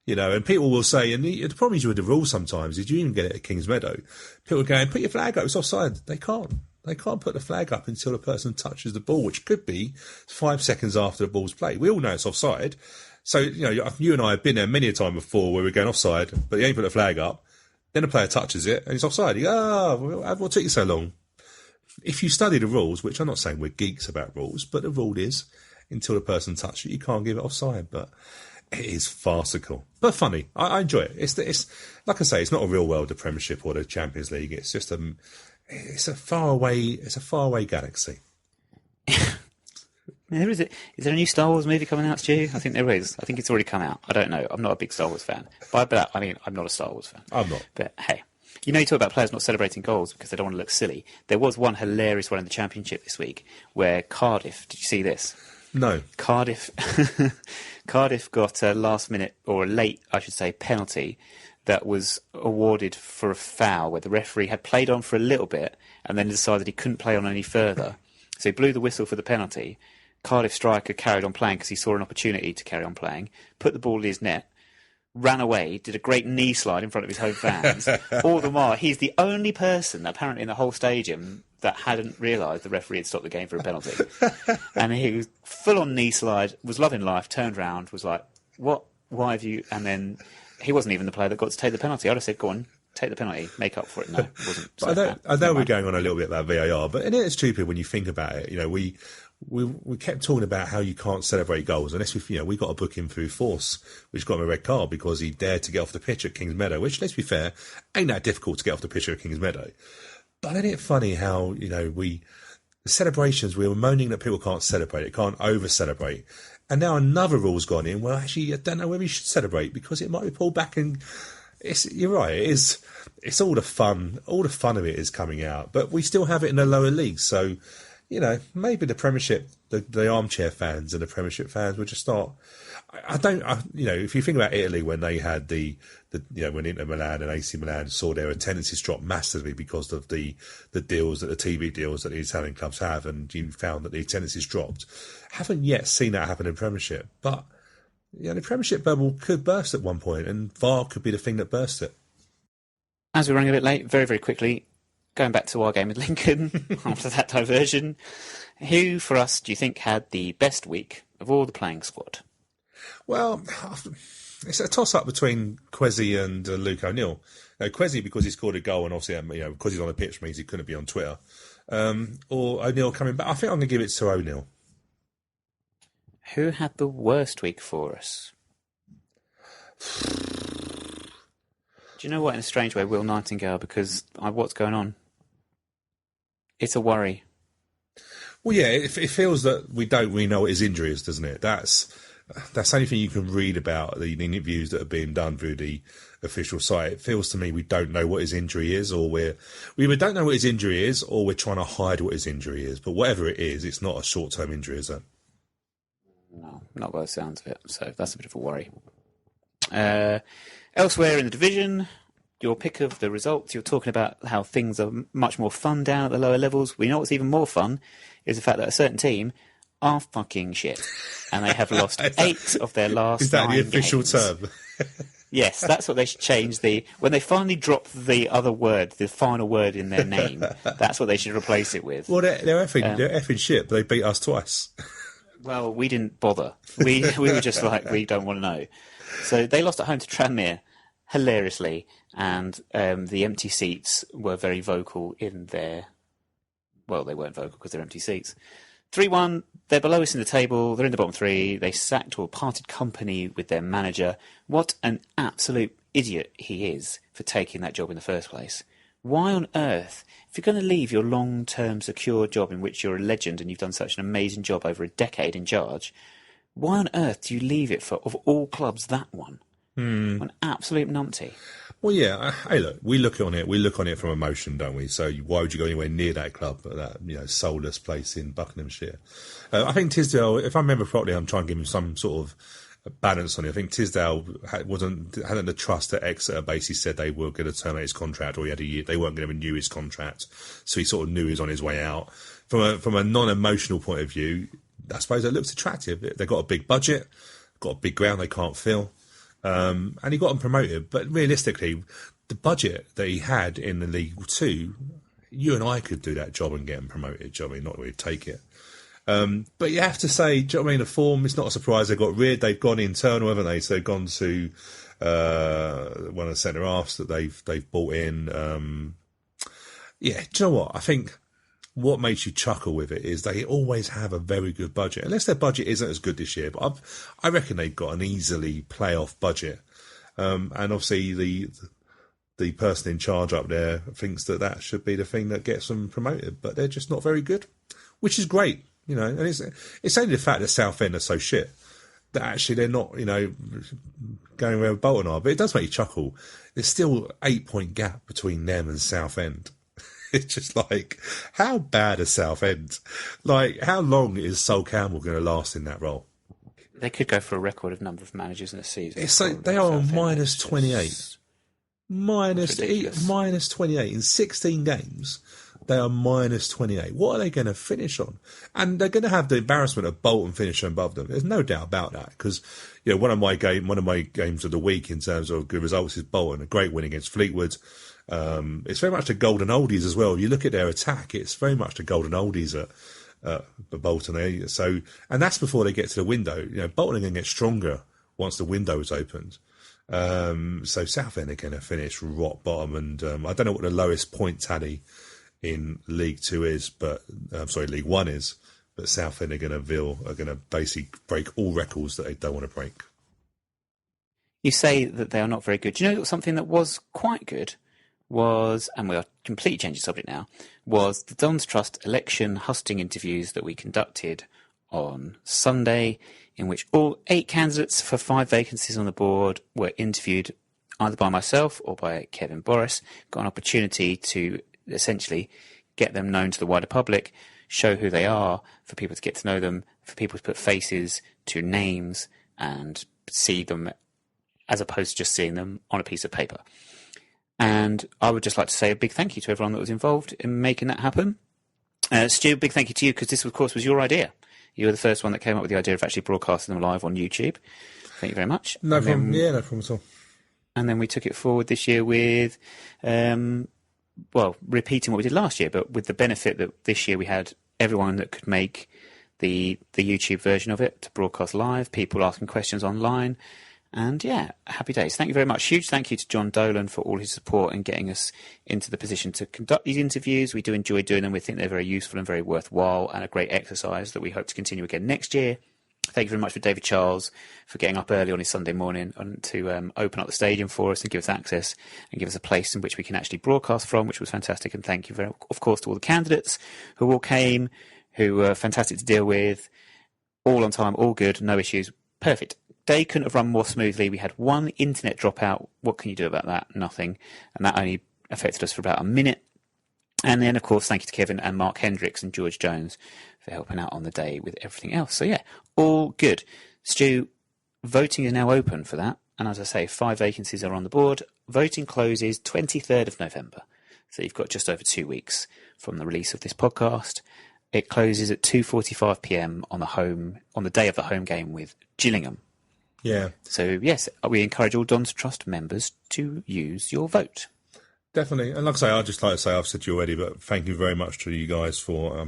You know, and people will say, and the problem is with the rules sometimes, is you even get it at Kings Meadow. People go, put your flag up, it's offside. They can't. They can't put the flag up until the person touches the ball, which could be 5 seconds after the ball's played. We all know it's offside. So, you know, you and I have been there many a time before where we're going offside, but you ain't put the flag up. Then the player touches it and it's offside. You go, what took you so long? If you study the rules, which I'm not saying we're geeks about rules, but the rule is until the person touches it, you can't give it offside. But it is farcical, but funny. I enjoy it. It's like I say, it's not a real world, the Premiership or the Champions League. It's just it's a faraway galaxy. Is there a new Star Wars movie coming out, Stu? I think there is. I think it's already come out. I don't know. I'm not a big Star Wars fan. But I mean, I'm not a Star Wars fan. I'm not. But hey, you know, you talk about players not celebrating goals because they don't want to look silly. There was one hilarious one in the Championship this week where Cardiff, did you see this? No. Cardiff got a last minute, or a late, I should say, penalty that was awarded for a foul where the referee had played on for a little bit and then decided he couldn't play on any further. So he blew the whistle for the penalty. Cardiff striker carried on playing because he saw an opportunity to carry on playing, put the ball in his net, ran away, did a great knee slide in front of his home fans. All the while, he's the only person apparently in the whole stadium that hadn't realised the referee had stopped the game for a penalty. And he was full-on knee slide, was loving life, turned round, was like, what? Why have you... And then he wasn't even the player that got to take the penalty. I'd have said, go on, take the penalty, make up for it. No, it wasn't. I know we're going on a little bit about VAR, but it's stupid when you think about it. We kept talking about how you can't celebrate goals unless we got a booking through Force, which got him a red card because he dared to get off the pitch at Kings Meadow, which, let's be fair, ain't that difficult to get off the pitch at Kings Meadow. But isn't it funny how, the celebrations, we were moaning that people can't celebrate it, can't over-celebrate. And now another rule's gone in. Well, actually, I don't know whether you should celebrate because it might be pulled back. And you're right, it's all the fun of it is coming out. But we still have it in the lower leagues. So, maybe the Premiership, the armchair fans and the Premiership fans would just start. If you think about Italy when they had when Inter Milan and AC Milan saw their attendances drop massively because of the deals, the TV deals that the Italian clubs have, and you found that the attendances dropped. Haven't yet seen that happen in Premiership, but the Premiership bubble could burst at one point, and VAR could be the thing that bursts it. As we're running a bit late, very, very quickly, going back to our game with Lincoln after that diversion, who for us do you think had the best week of all the playing squad? Well, it's a toss-up between Kwesi and Luke O'Neill. Kwesi, because he scored a goal, and obviously, because he's on the pitch, means he couldn't be on Twitter. Or O'Neill coming back. I think I'm going to give it to O'Neill. Who had the worst week for us? Do you know what, in a strange way, Will Nightingale, because what's going on? It's a worry. Well, yeah, it feels that we don't really know what his injury is, doesn't it? That's the only thing you can read about the interviews that are being done through the official site. It feels to me we don't know what his injury is, or we either don't know what his injury is, or we're trying to hide what his injury is. But whatever it is, it's not a short-term injury, is it? No, not by the sounds of it. So that's a bit of a worry. Elsewhere in the division, your pick of the results, you're talking about how things are much more fun down at the lower levels. We know what's even more fun is the fact that a certain team are fucking shit. And they have lost 8 of their last 9 Is that the official games. term? Yes, that's what they should change. When they finally drop the other word, the final word in their name, that's what they should replace it with. Well, they're effing shit, but they beat us twice. Well, we didn't bother. We were just like, we don't want to know. So they lost at home to Tranmere, hilariously, and the empty seats were very vocal in their... Well, they weren't vocal because they're empty seats. 3-1, they're below us in the table, they're in the bottom 3, they sacked or parted company with their manager. What an absolute idiot he is for taking that job in the first place. Why on earth, if you're going to leave your long-term secure job in which you're a legend and you've done such an amazing job over a decade in charge, why on earth do you leave it for, of all clubs, that one? An absolute numpty. Well, yeah. Hey, look, we look on it from emotion, don't we? So why would you go anywhere near that club, that soulless place in Buckinghamshire? I think Tisdale, if I remember properly, I'm trying to give him some sort of balance on it. I think Tisdale hadn't the trust that Exeter basically said they were going to terminate his contract, or he had a year, they weren't going to renew his contract, so he sort of knew he was on his way out. From a non-emotional point of view, I suppose it looks attractive. They've got a big budget, got a big ground they can't fill. And he got them promoted, but realistically, the budget that he had in the League 2, you and I could do that job and get him promoted. Do you know what I mean? Not really take it. But you have to say, do you know what I mean? The form, it's not a surprise. They've got rid, they've gone internal, haven't they? So they've gone to one of the centre halves that they've bought in. Yeah, do you know what? I think what makes you chuckle with it is they always have a very good budget, unless their budget isn't as good this year. But I reckon they've got an easily playoff budget, and obviously the person in charge up there thinks that should be the thing that gets them promoted. But they're just not very good, which is great, And it's only the fact that Southend are so shit that actually they're not, going where Bolton are. But it does make you chuckle. There's still 8-point gap between them and Southend. It's just like, how bad is Southend? Like, how long is Sol Campbell going to last in that role? They could go for a record of number of managers in a season. It's like they are on minus 28. Minus 28 in 16 games. They are minus 28. What are they going to finish on? And they're going to have the embarrassment of Bolton finishing above them. There's no doubt about that. Because one of my games of the week in terms of good results is Bolton. A great win against Fleetwood. It's very much the golden oldies as well. If you look at their attack, it's very much the golden oldies at Bolton. So, and that's before they get to the window. Bolton are going to get stronger once the window is opened. So Southend are going to finish rock bottom, and I don't know what the lowest point tally in League Two is, but League One is. But Southend are going to basically break all records that they don't want to break. You say that they are not very good. Do you know something that was quite good was, and we are completely changing the subject now, was the Dons Trust election husting interviews that we conducted on Sunday, in which all 8 candidates for 5 vacancies on the board were interviewed either by myself or by Kevin Boris. Got an opportunity to essentially get them known to the wider public, show who they are, for people to get to know them, for people to put faces to names and see them as opposed to just seeing them on a piece of paper. And I would just like to say a big thank you to everyone that was involved in making that happen. Stu, big thank you to you, because this, of course, was your idea. You were the first one that came up with the idea of actually broadcasting them live on YouTube. Thank you very much. No problem. No problem at all. And then we took it forward this year with, repeating what we did last year, but with the benefit that this year we had everyone that could make the YouTube version of it to broadcast live, people asking questions online. And yeah, happy days. Thank you very much. Huge thank you to John Dolan for all his support in getting us into the position to conduct these interviews. We do enjoy doing them. We think they're very useful and very worthwhile, and a great exercise that we hope to continue again next year. Thank you very much for David Charles for getting up early on his Sunday morning to open up the stadium for us and give us access and give us a place in which we can actually broadcast from, which was fantastic. And thank you, of course, to all the candidates who all came, who were fantastic to deal with, all on time, all good, no issues, perfect. Day couldn't have run more smoothly. We had one internet dropout. What can you do about that? Nothing. And that only affected us for about a minute. And then, of course, thank you to Kevin and Mark Hendricks and George Jones for helping out on the day with everything else. So, yeah, all good. Stu, voting is now open for that. And as I say, 5 vacancies are on the board. Voting closes 23rd of November. So you've got just over 2 weeks from the release of this podcast. It closes at 2:45 p.m. on the day of the home game with Gillingham. Yeah. So, yes, we encourage all Dons Trust members to use your vote. Definitely. And like I say, I'd just like to say, I've said to you already, but thank you very much to you guys for...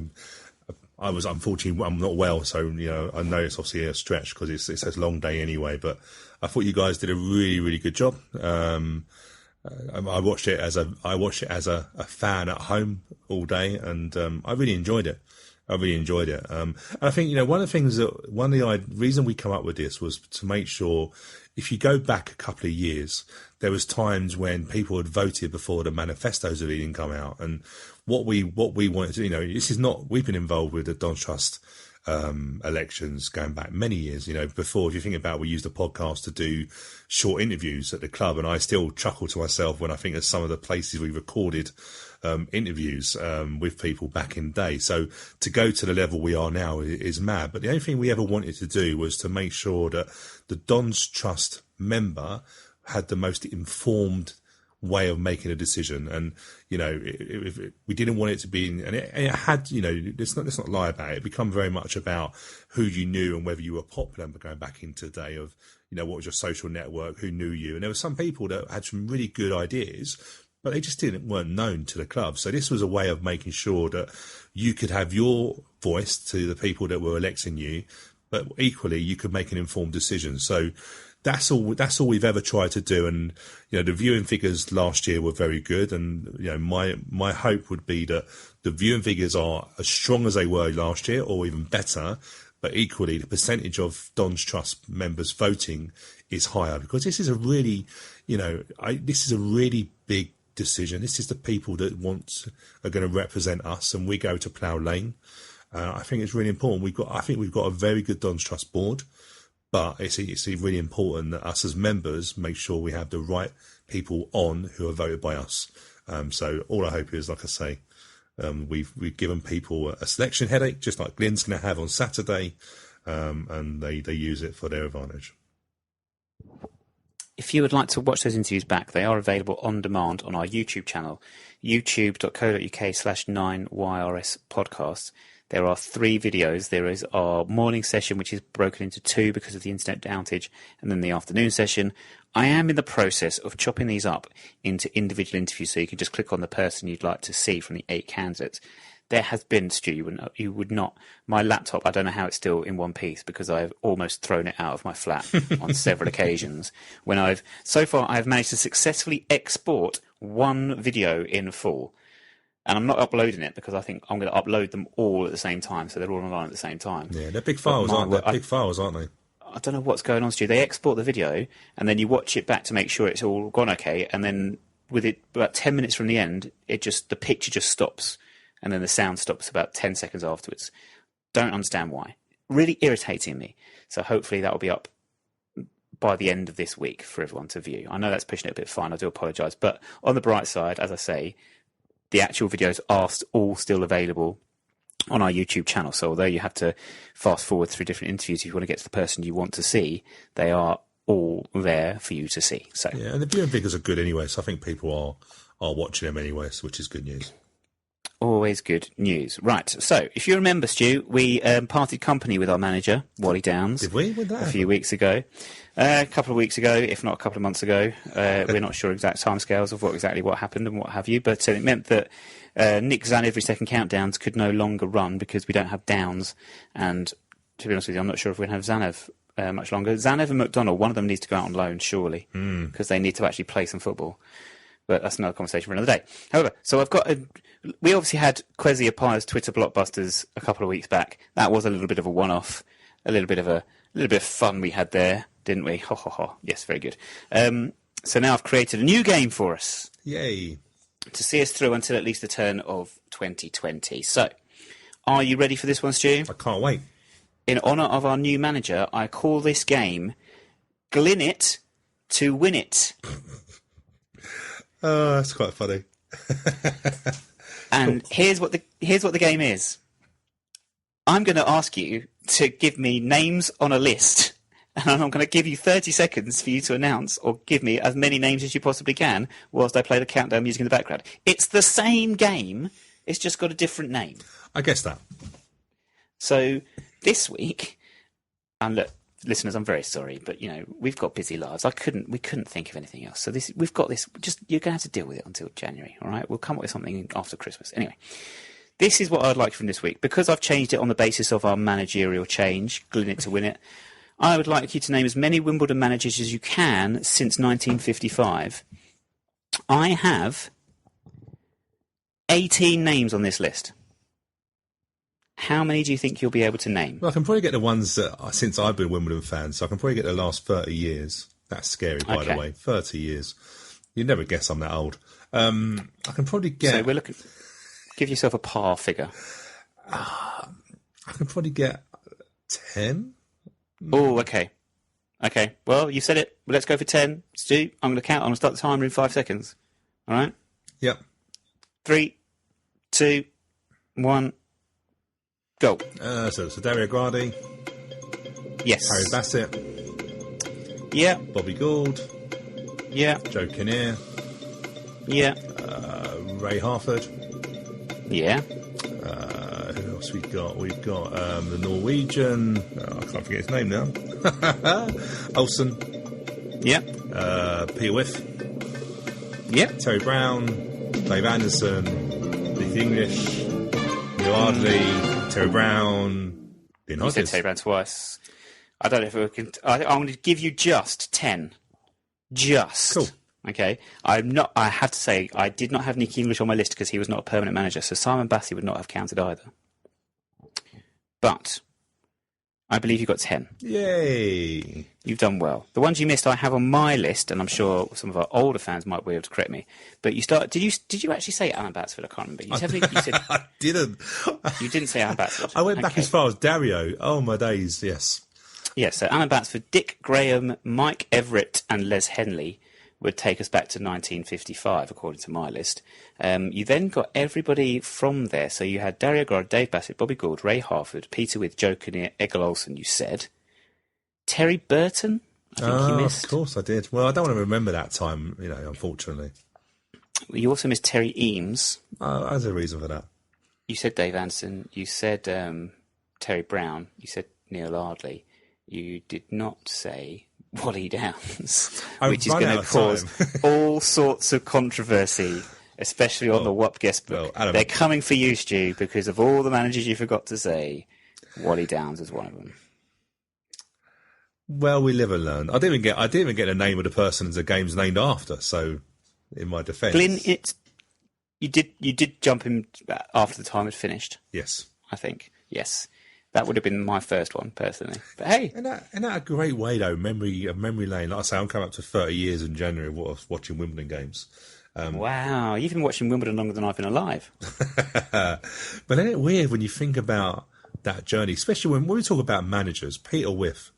I was unfortunately, I'm not well, so, I know it's obviously a stretch because it's a long day anyway, but I thought you guys did a really, really good job. I watched it as a fan at home all day, and I really enjoyed it. And I think, one of the things the reason we come up with this was to make sure, if you go back a couple of years, there was times when people had voted before the manifestos had even come out. And what we wanted to, this is not, we've been involved with the Dons Trust elections going back many years. Before, if you think about, we used a podcast to do short interviews at the club, and I still chuckle to myself when I think of some of the places we recorded interviews with people back in the day. So to go to the level we are now is mad. But the only thing we ever wanted to do was to make sure that the Dons Trust member had the most informed way of making a decision. And we didn't want it to be, and it had, let's not lie about it. It become very much about who you knew and whether you were popular. But going back into the day of, what was your social network, who knew you, and there were some people that had some really good ideas, but they just weren't known to the club. So this was a way of making sure that you could have your voice to the people that were electing you, but equally you could make an informed decision. So that's all we've ever tried to do. And, the viewing figures last year were very good. And, my hope would be that the viewing figures are as strong as they were last year or even better. But equally, the percentage of Dons Trust members voting is higher, because this is a really, this is a really big decision. This is the people that are going to represent us, and we go to Plough Lane. I think it's really important. I think we've got a very good Dons Trust board, but it's really important that us as members make sure we have the right people on who are voted by us. So all I hope is, like I say, we've given people a selection headache, just like Glyn's going to have on Saturday, and they use it for their advantage. If you would like to watch those interviews back, they are available on demand on our YouTube channel, youtube.co.uk/9YRS podcasts. There are 3 videos. There is our morning session, which is broken into 2 because of the internet outage, and then the afternoon session. I am in the process of chopping these up into individual interviews, so you can just click on the person you'd like to see from the 8 candidates. There has been, Stu, you would not. My laptop, I don't know how it's still in one piece because I've almost thrown it out of my flat on several occasions. So far I've managed to successfully export one video in full. And I'm not uploading it because I think I'm going to upload them all at the same time, so they're all online at the same time. Yeah, they're big files, aren't they? Big files, aren't they? I don't know what's going on, Stu. They export the video, and then you watch it back to make sure it's all gone okay, and then with it about 10 minutes from the end, the picture just stops, and then the sound stops about 10 seconds afterwards. Don't understand why. Really irritating me. So hopefully that will be up by the end of this week for everyone to view. I know that's pushing it a bit fine. I do apologise. But on the bright side, as I say, the actual videos are all still available on our YouTube channel. So although you have to fast forward through different interviews if you want to get to the person you want to see, they are all there for you to see. So yeah, and the viewing figures are good anyway, so I think people are watching them anyway, which is good news. Always good news. Right, so if you remember, Stu, we parted company with our manager, Wally Downs. Did we? When did that happen? A few weeks ago. A couple of weeks ago, if not a couple of months ago. We're not sure exact timescales of exactly what happened and what have you, but it meant that Nick Zan Every Second Countdowns could no longer run because we don't have Downs, and to be honest with you, I'm not sure if we're going to have Zanev much longer. Zanev and McDonald, one of them needs to go out on loan, surely, because they need to actually play some football. But that's another conversation for another day. However, so we obviously had Kwesi Appiah's Twitter blockbusters a couple of weeks back. That was a little bit of a one-off, a little bit of fun we had there, didn't we? Ho ho ho. Yes, very good. So now I've created a new game for us. Yay. To see us through until at least the turn of 2020. So, are you ready for this one, Stu? I can't wait. In honour of our new manager, I call this game Glin It to Win It. Oh, that's quite funny. And here's what the game is. I'm going to ask you to give me names on a list, and I'm going to give you 30 seconds for you to announce or give me as many names as you possibly can whilst I play the countdown music in the background. It's the same game, it's just got a different name. I guess that. So this week, and look, listeners, I'm very sorry, but we've got busy lives. We couldn't think of anything else. So we've got this. Just you're going to have to deal with it until January. All right, we'll come up with something after Christmas. Anyway, this is what I'd like from this week because I've changed it on the basis of our managerial change, Glin It to Win It. I would like you to name as many Wimbledon managers as you can since 1955. I have 18 names on this list. How many do you think you'll be able to name? Well, I can probably get the ones that, since I've been a Wimbledon fan, so I can probably get the last 30 years. That's scary, by the way. 30 years. You'd never guess I'm that old. I can probably get... So we're looking... Give yourself a par figure. I can probably get 10. Oh, okay. Okay, well, you said it. Well, let's go for 10. Stu, I'm going to count. I'm going to start the timer in 5 seconds. All right? Yep. 3, 2, 1... Go. So Dario Gradi. Yes. Harry Bassett. Yeah. Bobby Gould. Yeah. Joe Kinnear. Yeah. Ray Harford. Yeah. Who else we got? We've got the Norwegian. I can't forget his name now. Olsen. Yeah. Peter Whiff. Yeah. Terry Brown. Dave Anderson. Nick English. Neil Ardley. Terry Brown. You said Terry Brown twice. I don't know if we can... I'm going to give you just 10. Just. Cool. Okay. I have to say, I did not have Nick English on my list because he was not a permanent manager, so Simon Bassey would not have counted either. But I believe you got 10. Yay. You've done well. The ones you missed I have on my list, and I'm sure some of our older fans might be able to correct me. But did you actually say Alan Batsford? I can't remember. You said I didn't. You didn't say Alan Batsford. I went back as far as Dario. Oh, my days, yes. Yes, so Alan Batsford, Dick Graham, Mike Everett and Les Henley would take us back to 1955, according to my list. You then got everybody from there. So you had Dario Gradi, Dave Bassett, Bobby Gould, Ray Harford, Peter With, Joe Kinnear, Egil Olsen, you said. Terry Burton, I think you missed. Of course I did. Well, I don't want to remember that time, unfortunately. You also missed Terry Eames. There's a reason for that. You said Dave Anderson. You said Terry Brown. You said Neil Ardley. You did not say Wally Downs, which is going to cause all sorts of controversy especially on the WAP guest book. Well, Adam, they're coming for you, Stu, because of all the managers you forgot to say. Wally Downs is one of them. Well, we live and learn. I didn't even get the name of the person the game's named after. So, in my defence, Glyn, you did jump in after the time had finished. Yes, I think yes, that would have been my first one personally. But hey, isn't that a great way though? Memory lane. Like I say, I'm coming up to 30 years in January of watching Wimbledon games. Wow, you've been watching Wimbledon longer than I've been alive. But isn't it weird when you think about that journey, especially when we talk about managers? Peter Whiff.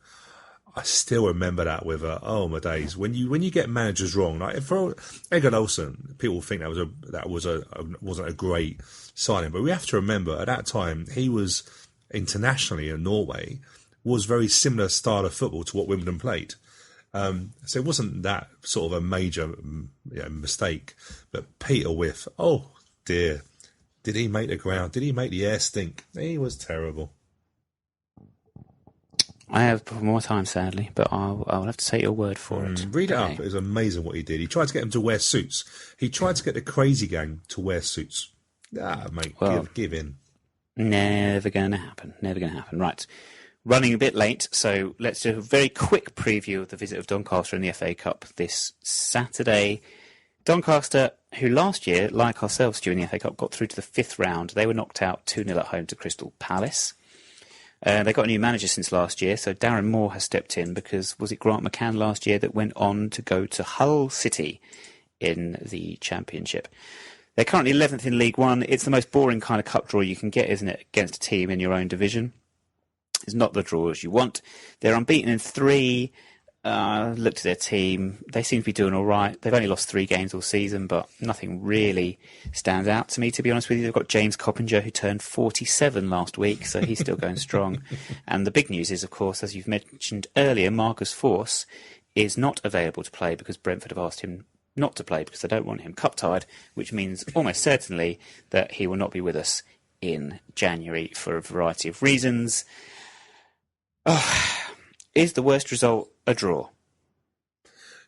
I still remember that with oh my days when you get managers wrong. Like for Egon Olsen, people think that wasn't a great signing, but we have to remember at that time he was internationally in Norway was very similar style of football to what Wimbledon played. So it wasn't that sort of a major mistake. But Peter Whiff, oh dear, did he make the ground? Did he make the air stink? He was terrible. I have more time, sadly, but I'll have to take your word for it. Read it up. It was amazing what he did. He tried to get them to wear suits. He tried to get the crazy gang to wear suits. Mate, well, give in. Never going to happen. Never going to happen. Right. Running a bit late, so let's do a very quick preview of the visit of Doncaster in the FA Cup this Saturday. Doncaster, who last year, like ourselves during the FA Cup, got through to the 5th round. They were knocked out 2-0 at home to Crystal Palace. They got a new manager since last year, so Darren Moore has stepped in because was it Grant McCann last year that went on to go to Hull City in the Championship. They're currently 11th in League One. It's the most boring kind of cup draw you can get, isn't it, against a team in your own division? It's not the draws you want. They're unbeaten in 3. Looked at their team. They seem to be doing all right. They've only lost 3 games all season, but nothing really stands out to me, to be honest with you. They've got James Coppinger, who turned 47 last week, so he's still going strong. And the big news is, of course, as you've mentioned earlier, Marcus Force is not available to play because Brentford have asked him not to play because they don't want him cup-tied, which means almost certainly that he will not be with us in January for a variety of reasons. Is the worst result a draw?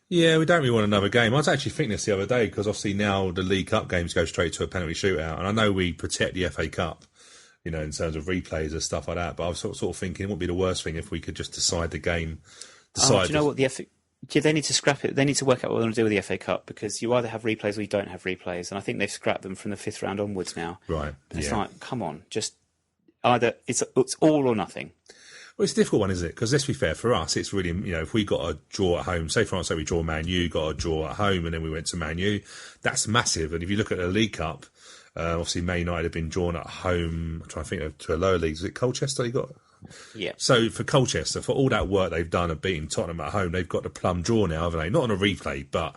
Yeah, we don't really want another game. I was actually thinking this the other day because obviously now the League Cup games go straight to a penalty shootout, and I know we protect the FA Cup, in terms of replays and stuff like that. But I was sort of thinking it wouldn't be the worst thing if we could just decide the game. Do you know what the FA? They need to scrap it. They need to work out what they want to do with the FA Cup because you either have replays or you don't have replays, and I think they've scrapped them from the 5th round onwards now. Right. And it's like, come on, just either it's all or nothing. Well, it's a difficult one, isn't it? Because let's be fair, for us, it's really, if we got a draw at home, say for instance, we draw Man U, got a draw at home, and then we went to Man U, that's massive. And if you look at the League Cup, obviously Man United have been drawn at home. I'm trying to think of to a lower league. Is it Colchester they got? Yeah. So for Colchester, for all that work they've done of beating Tottenham at home, they've got the plum draw now, haven't they? Not on a replay, but,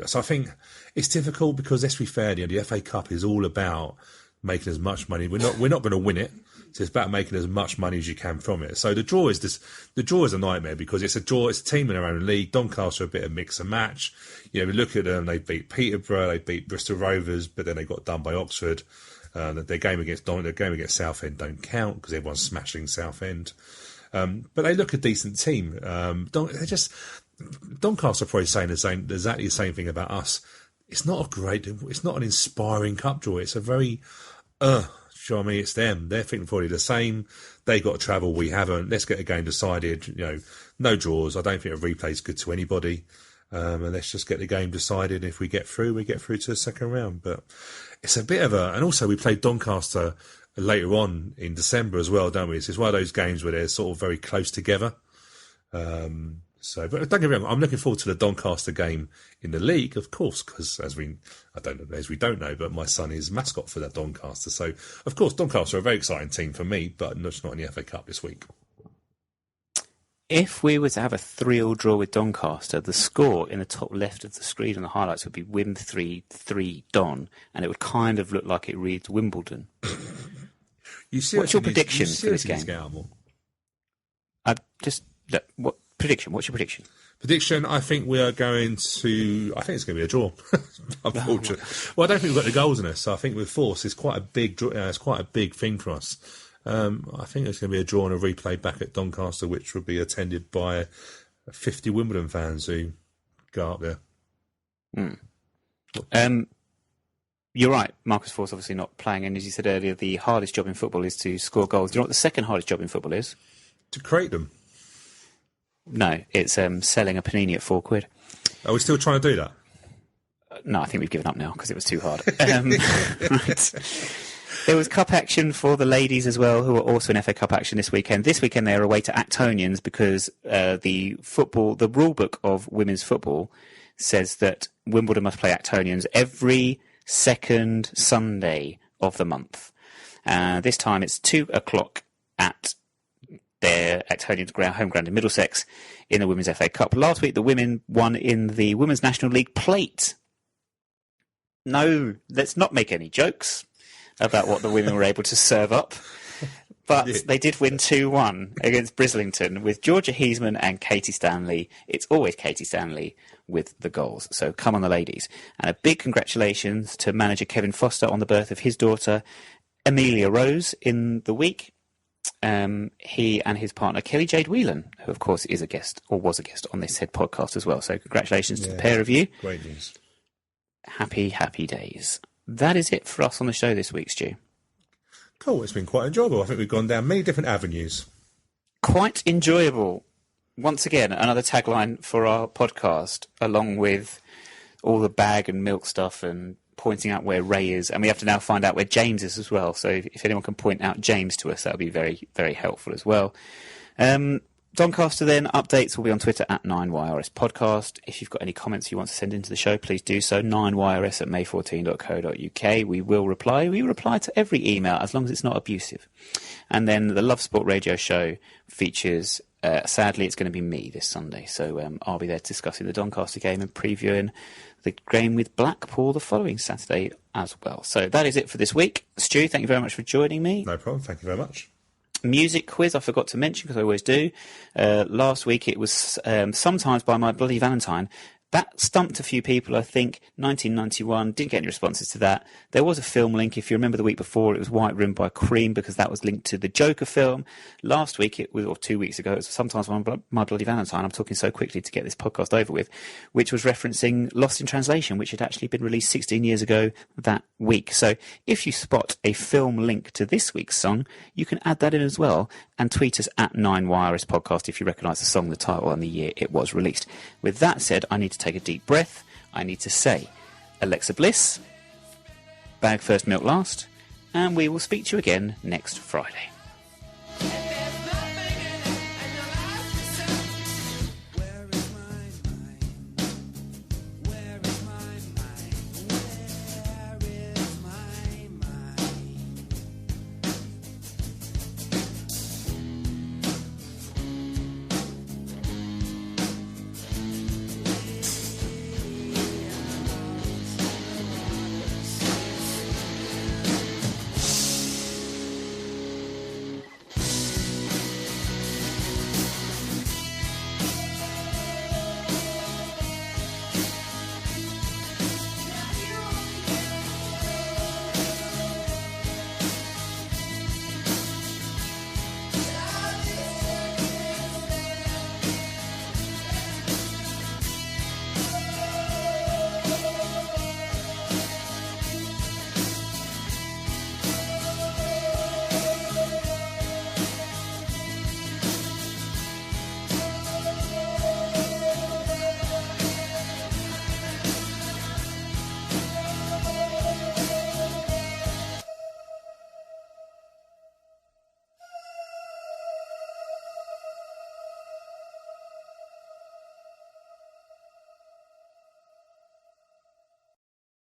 so I think it's difficult because let's be fair, the FA Cup is all about making as much money. We're not going to win it. So it's about making as much money as you can from it. So the draw is a nightmare because it's a draw. It's a team in their own league. Doncaster are a bit of mix and match. We look at them. They beat Peterborough. They beat Bristol Rovers, but then they got done by Oxford. Their game against Southend don't count because everyone's smashing Southend. But they look a decent team. Doncaster are probably saying exactly the same thing about us. It's not an inspiring cup draw. It's a very, do you know what I mean? It's them. They're thinking probably the same. They got to travel. We haven't. Let's get a game decided. No draws. I don't think a replay is good to anybody. And let's just get the game decided. If we get through, we get through to the second round. But it's a bit of and also we played Doncaster later on in December as well, don't we? So it's one of those games where they're sort of very close together. But don't get me wrong, I'm looking forward to the Doncaster game in the league, of course, because as we don't know, but my son is mascot for that Doncaster. So, of course, Doncaster are a very exciting team for me, but it's not in the FA Cup this week. If we were to have a 3-3 draw with Doncaster, the score in the top left of the screen on the highlights would be Wim 3 Don, and it would kind of look like it reads Wimbledon. What's your prediction for this game? Prediction. What's your prediction? Prediction, I think we are going to... I think it's going to be a draw, unfortunately. Well, I don't think we've got the goals in us, so I think with Force, it's quite a big thing for us. I think it's going to be a draw and a replay back at Doncaster, which will be attended by 50 Wimbledon fans who go up there. You're right, Marcus Forss obviously not playing, and as you said earlier, the hardest job in football is to score goals. Do you know what the second hardest job in football is? To create them. No, it's selling a panini at £4. Are we still trying to do that? No, I think we've given up now because it was too hard. Right. There was cup action for the ladies as well, who are also in FA Cup action this weekend. This weekend they are away to Actonians because the rule book of women's football says that Wimbledon must play Actonians every second Sunday of the month. This time it's 2:00 at their Actonians home ground in Middlesex in the Women's FA Cup. Last week the women won in the Women's National League Plate. No, let's not make any jokes about what the women were able to serve up. But they did win 2-1 against Brislington with Georgia Heisman and Katie Stanley. It's always Katie Stanley with the goals. So come on, the ladies. And a big congratulations to manager Kevin Foster on the birth of his daughter, Amelia Rose, in the week. He and his partner, Kelly Jade Whelan, who, of course, is a guest or was a guest on this said podcast as well. So congratulations to the pair of you. Great news. Happy, happy days. That is it for us on the show this week, Stu. Cool, it's been quite enjoyable. I think we've gone down many different avenues. Quite enjoyable. Once again, another tagline for our podcast, along with all the bag and milk stuff and pointing out where Ray is. And we have to now find out where James is as well. So if anyone can point out James to us, that would be very, very helpful as well. Doncaster then, updates will be on Twitter at 9YRS Podcast. If you've got any comments you want to send into the show, please do so. 9YRS at may14.co.uk. We will reply. We reply to every email as long as it's not abusive. And then the Love Sport Radio Show features, sadly, it's going to be me this Sunday. So I'll be there discussing the Doncaster game and previewing the game with Blackpool the following Saturday as well. So that is it for this week. Stu, thank you very much for joining me. No problem. Thank you very much. Music quiz, I forgot to mention because I always do. Last week it was Sometimes by My Bloody Valentine. That stumped a few people, I think. 1991, didn't get any responses to that. There was a film link. If you remember the week before, it was White Room by Cream because that was linked to the Joker film. Last week, or 2 weeks ago, it was Sometimes by My Bloody Valentine. I'm talking so quickly to get this podcast over with, which was referencing Lost in Translation, which had actually been released 16 years ago that week. So if you spot a film link to this week's song, you can add that in as well and tweet us at 9YRS Podcast if you recognise the song, the title, and the year it was released. With that said, I need to take a deep breath. I need to say, Alexa Bliss, bag first, milk last, and we will speak to you again next Friday.